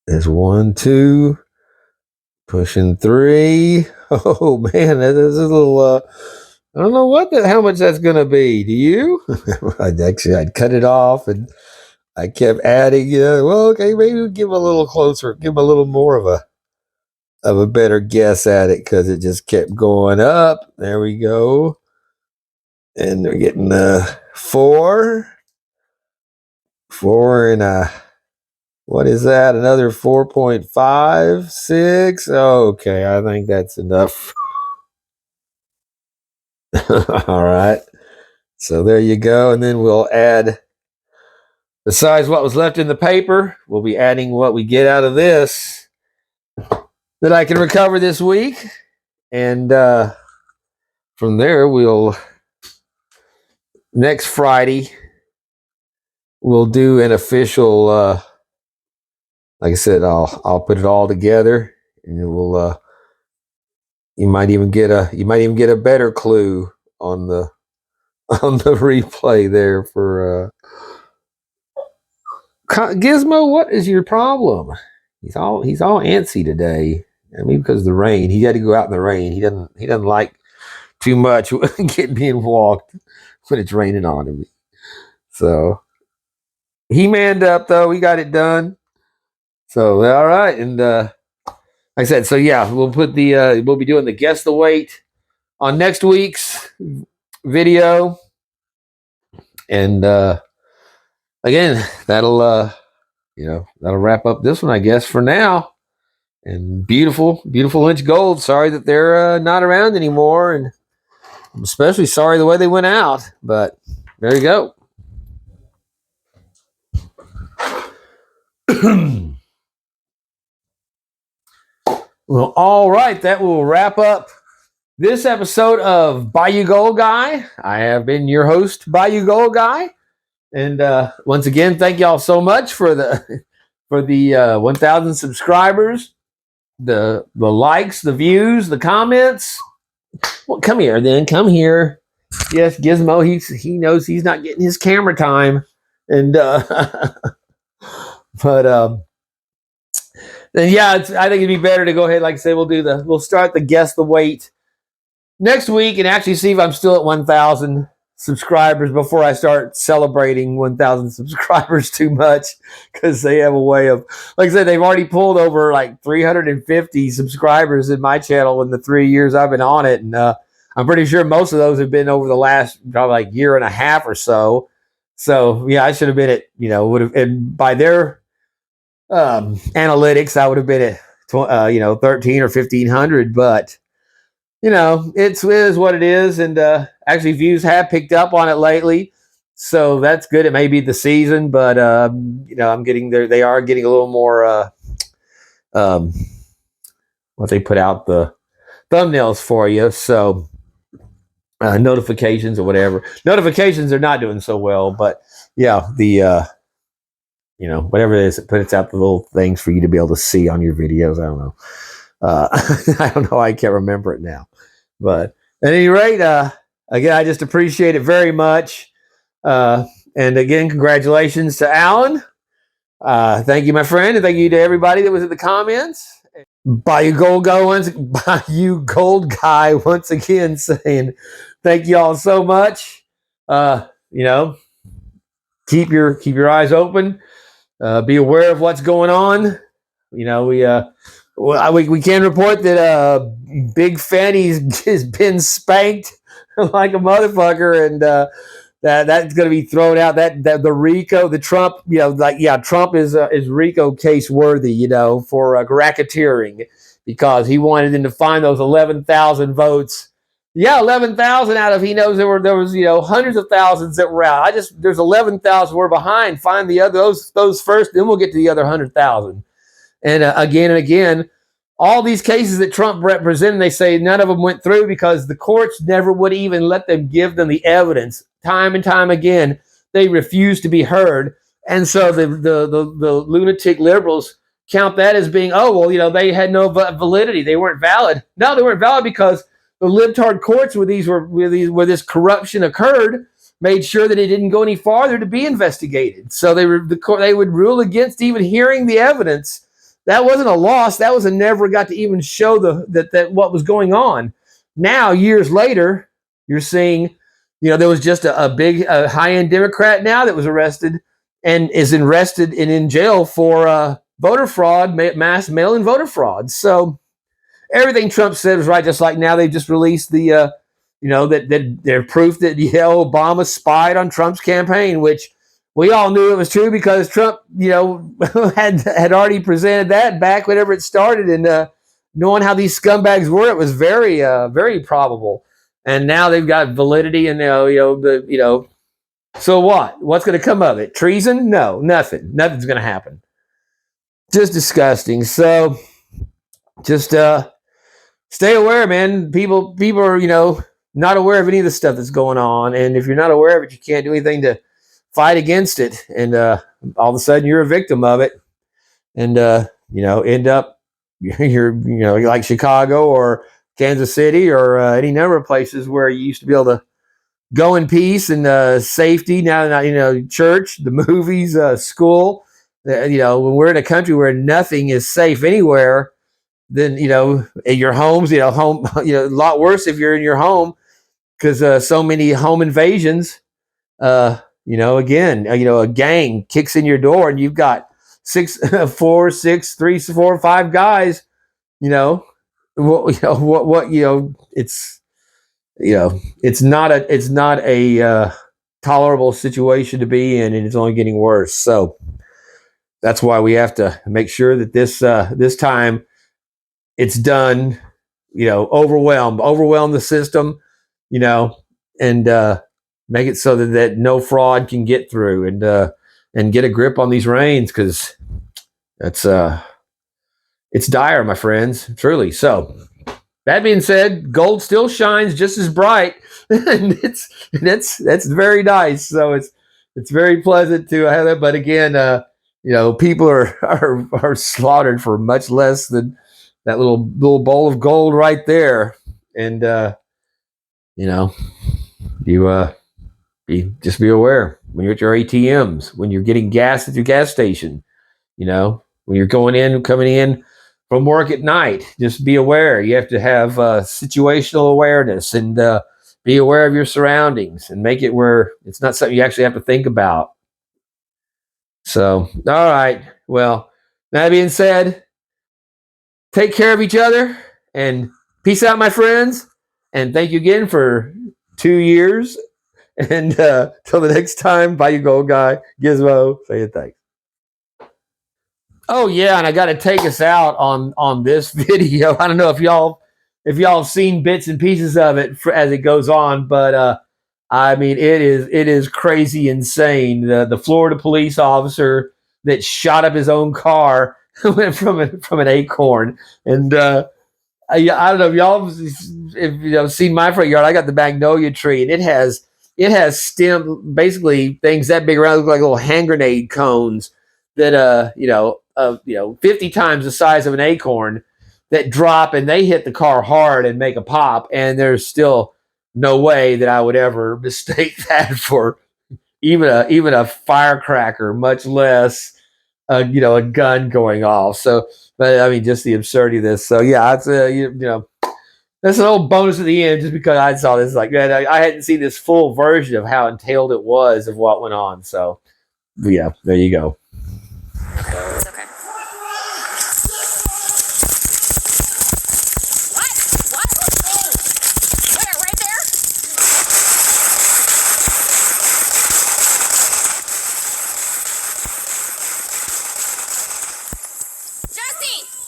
S1: there's 1, 2, pushing 3. Oh man, that is a little. I don't know how much that's gonna be. Do you? I'd cut it off, and I kept adding. Well, okay, maybe we'll give a little closer, give a little more of a better guess at it, because it just kept going up. There we go, and they're getting 4, and what is that? Another 4.5, 6. Okay, I think that's enough. All right. So there you go. And then we'll add besides what was left in the paper, we'll be adding what we get out of this that I can recover this week. And from there, next Friday, we'll do an official, like I said, I'll put it all together, and it will, you might even get a better clue on the replay there for Gizmo. What is your problem? He's all antsy today. I mean, because of the rain. He had to go out in the rain. He doesn't like too much being walked when it's raining on him. So he manned up though. We got it done. So all right, and like I said, so yeah, we'll be doing the guess the weight on next week's video, and again, that'll wrap up this one, I guess, for now. And beautiful Lynch Gold. Sorry that they're not around anymore, and I'm especially sorry the way they went out. But there you go. Well, all right, that will wrap up this episode of Bayou Gold Guy. I have been your host, Bayou Gold Guy, and once again, thank y'all so much for the 1,000 subscribers, the likes, the views, the comments. Well, come here, then. Come here. Yes, Gizmo. He knows he's not getting his camera time, and but then yeah, I think it'd be better to go ahead. Like I say, we'll start the guess the weight next week, and actually see if I'm still at 1,000 subscribers before I start celebrating 1,000 subscribers too much, because they have a way of, like I said, they've already pulled over like 350 subscribers in my channel in the 3 years I've been on it, and I'm pretty sure most of those have been over the last probably like year and a half or so. So yeah, I should have been at, would have, and by their analytics, I would have been at 13 or 1,500, but it is what it is, and actually views have picked up on it lately, so that's good. It may be the season, but I'm getting there. They are getting a little more what they put out the thumbnails for you, so notifications or whatever. Notifications are not doing so well, but yeah, the whatever it is, it puts out the little things for you to be able to see on your videos. I don't know. I don't know. I can't remember it now. But at any rate, again, I just appreciate it very much. And again, congratulations to Alan. Thank you, my friend, and thank you to everybody that was in the comments. Bayou Gold Guy once again saying thank you all so much. Keep your eyes open. Be aware of what's going on. We can report that Big Fanny's has been spanked like a motherfucker, and that's going to be thrown out. That the RICO, the Trump, Trump is RICO case worthy, for racketeering, because he wanted them to find those 11,000 votes. Yeah, 11,000 out of, he knows there was hundreds of thousands that were out. There's 11,000 we're behind. Find the other those first, then we'll get to the other 100,000. And again, all these cases that Trump represented, they say none of them went through because the courts never would even let them give them the evidence. Time and time again, they refused to be heard. And so the lunatic liberals count that as being, they had no validity. They weren't valid. No, they weren't valid because the libtard courts where this corruption occurred made sure that it didn't go any farther to be investigated. So they would rule against even hearing the evidence. That wasn't a loss. That was a never got to even show that what was going on. Now, years later, you're seeing, there was just a big high-end Democrat now that was arrested and is arrested and in jail for voter fraud, mass mail-in voter fraud. So everything Trump said was right. Just like now they've just released the, that they're proof that Obama spied on Trump's campaign, which we all knew it was true because Trump, had already presented that back whenever it started, and knowing how these scumbags were, it was very, very probable. And now they've got validity, and So what? What's going to come of it? Treason? No, nothing. Nothing's going to happen. Just disgusting. So just stay aware, man. People are, not aware of any of the stuff that's going on. And if you're not aware of it, you can't do anything to fight against it. And all of a sudden you're a victim of it. And end up you're like Chicago or Kansas City or any number of places where you used to be able to go in peace and safety. Now, church, the movies, school. When we're in a country where nothing is safe anywhere, then in your homes, home, a lot worse if you're in your home because so many home invasions. Again, a gang kicks in your door and you've got 6, 4, 6, 3, 4, 5 guys. It's it's not a tolerable situation to be in, and it's only getting worse. So that's why we have to make sure that this time it's done. Overwhelm the system, and make it so that no fraud can get through, and get a grip on these reins because that's it's dire, my friends, truly. So that being said, gold still shines just as bright, and that's very nice. So it's very pleasant to have that. But again, people are slaughtered for much less than that little bowl of gold right there. And just be aware when you're at your ATMs, when you're getting gas at your gas station, when you're coming in from work at night. Just be aware. You have to have situational awareness and be aware of your surroundings and make it where it's not something you actually have to think about. So, all right. Well, that being said, take care of each other and peace out, my friends. And thank you again for 2 years. And till the next time, bye, you gold guy. Gizmo, say it, thanks. Oh yeah, and I got to take us out on this video. I don't know if y'all have seen bits and pieces of it as it goes on, but I mean it is crazy insane. The Florida police officer that shot up his own car went from an acorn, and I don't know if y'all seen my front yard. I got the magnolia tree, and it has stem, basically things that big around, look like little hand grenade cones that 50 times the size of an acorn that drop, and they hit the car hard and make a pop. And there's still no way that I would ever mistake that for even a firecracker, much less a gun going off. So, but I mean, just the absurdity of this. So yeah, it's that's an old bonus at the end, just because I saw this. Like, man, I hadn't seen this full version of how entailed it was of what went on. So yeah, there you go.
S3: It's okay. What? Where? Right there?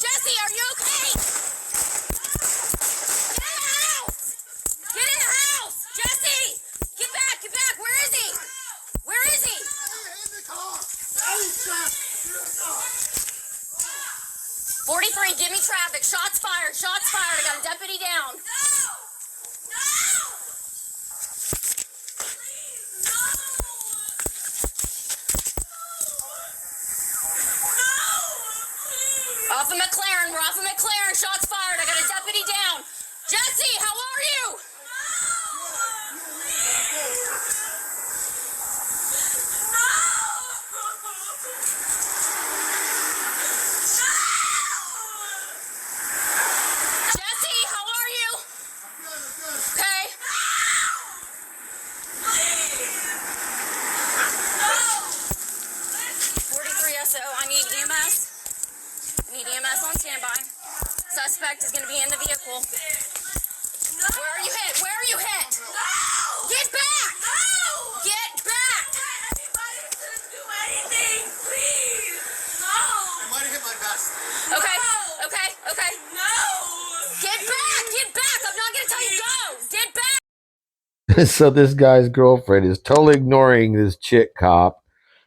S3: Jesse, are you okay? Get in the house! Jesse! Get back! Where is he? In the car. 43, give me traffic. Shots fired. I got a deputy down. Off of McLaren. We're off of McLaren. Shots fired. I got a deputy down. Jesse, how are you? Jesse, how are you? Okay. 43 SO. I need EMS. On standby. Suspect is going to be in the vehicle. Where are you headed?
S1: So this guy's girlfriend is totally ignoring this chick cop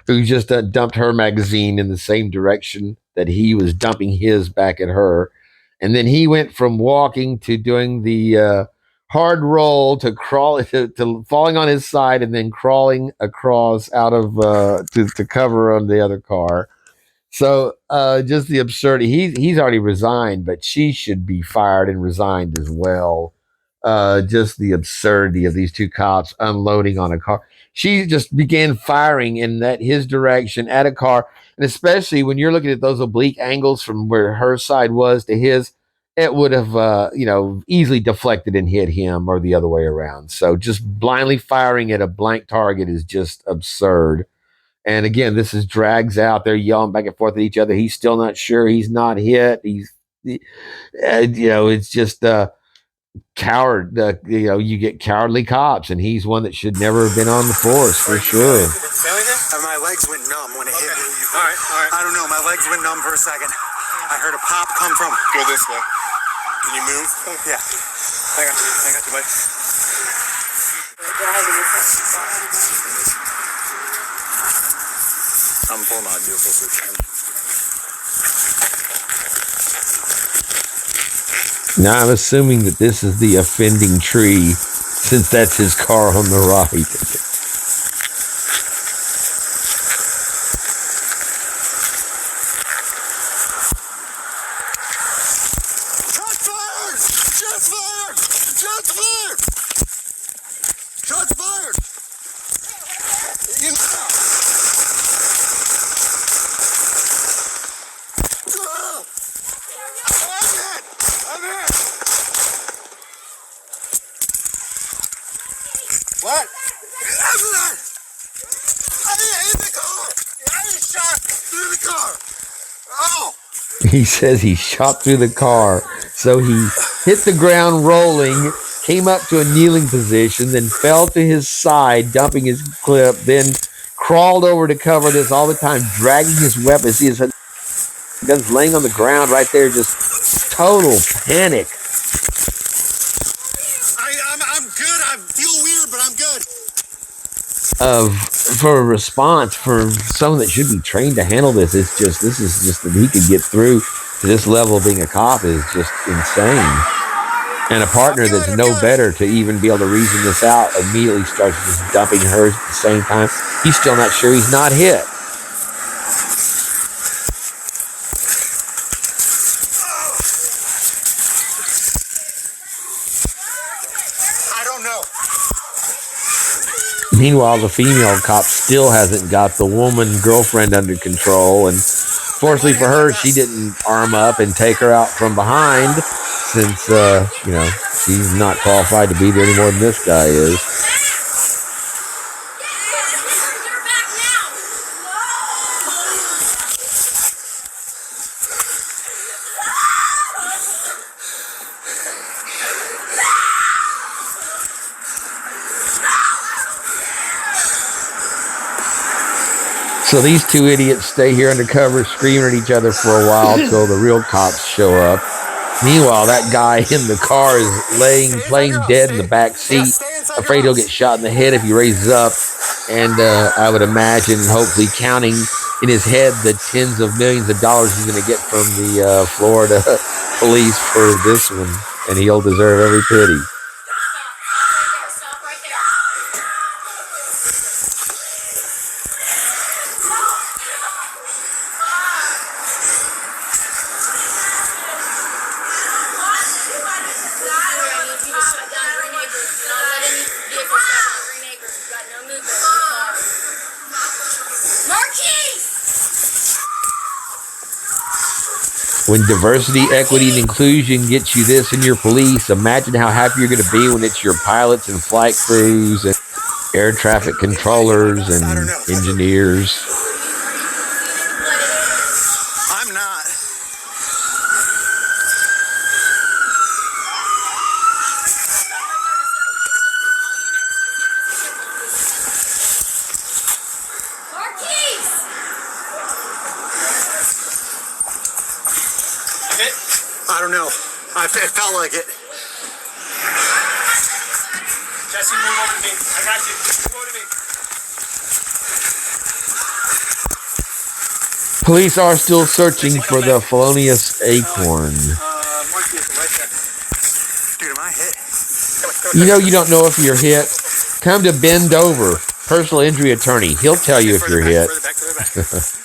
S1: who just dumped her magazine in the same direction that he was dumping his back at her. And then he went from walking to doing the hard roll to crawl to falling on his side and then crawling across out of to cover on the other car. So just the absurdity. He's already resigned, but she should be fired and resigned as well. Just the absurdity of these two cops unloading on a car. She just began firing in that his direction at a car, and especially when you're looking at those oblique angles from where her side was to his, it would have easily deflected and hit him or the other way around. So just blindly firing at a blank target is just absurd. And again, this is drags out. They're yelling back and forth at each other. He's still not sure. He's not hit. It's just coward. You get cowardly cops, and he's one that should never have been on the force for sure.
S4: My legs went numb when it hit me. All right. I don't know. My legs went numb for a second. I heard a pop come from.
S5: Go this way. Can you move?
S4: Oh, yeah. I got you, buddy.
S5: I'm pulling out vehicle switch.
S1: Now I'm assuming that this is the offending tree, since that's his car on the right.
S5: Shots fired! I'm hit! What? I hit the car! I shot through the car! Oh!
S1: He says he shot through the car. So he hit the ground rolling, came up to a kneeling position, then fell to his side, dumping his clip, then crawled over to cover this all the time, dragging his weapons. He has guns laying on the ground right there, just total panic.
S5: I'm good. I feel weird, but I'm good.
S1: For a response for someone that should be trained to handle this, this is just that he could get through to this level of being a cop is just insane. And a partner that's no better to even be able to reason this out immediately starts just dumping hers at the same time. He's still not sure he's not hit.
S5: I don't know.
S1: Meanwhile, the female cop still hasn't got the woman girlfriend under control, and fortunately for her, she didn't arm up and take her out from behind, since she's not qualified to be there any more than this guy is. So these two idiots stay here undercover, screaming at each other for a while till the real cops show up. Meanwhile, that guy in the car is playing dead in the back seat, afraid he'll get shot in the head if he raises up. And I would imagine, hopefully, counting in his head the tens of millions of dollars he's going to get from the Florida police for this one, and he'll deserve every pity. When diversity, equity, and inclusion gets you this in your police, imagine how happy you're going to be when it's your pilots and flight crews and air traffic controllers and engineers.
S5: I'm not.
S4: I don't know. It felt like it.
S5: Jesse, move over to me. I got you. Move over to me.
S1: Police are still searching for the felonious acorn.
S4: Dude, am I hit?
S1: You know you don't know if you're hit. Come to Bend Over, personal injury attorney. He'll tell you if you're hit.
S4: Further back.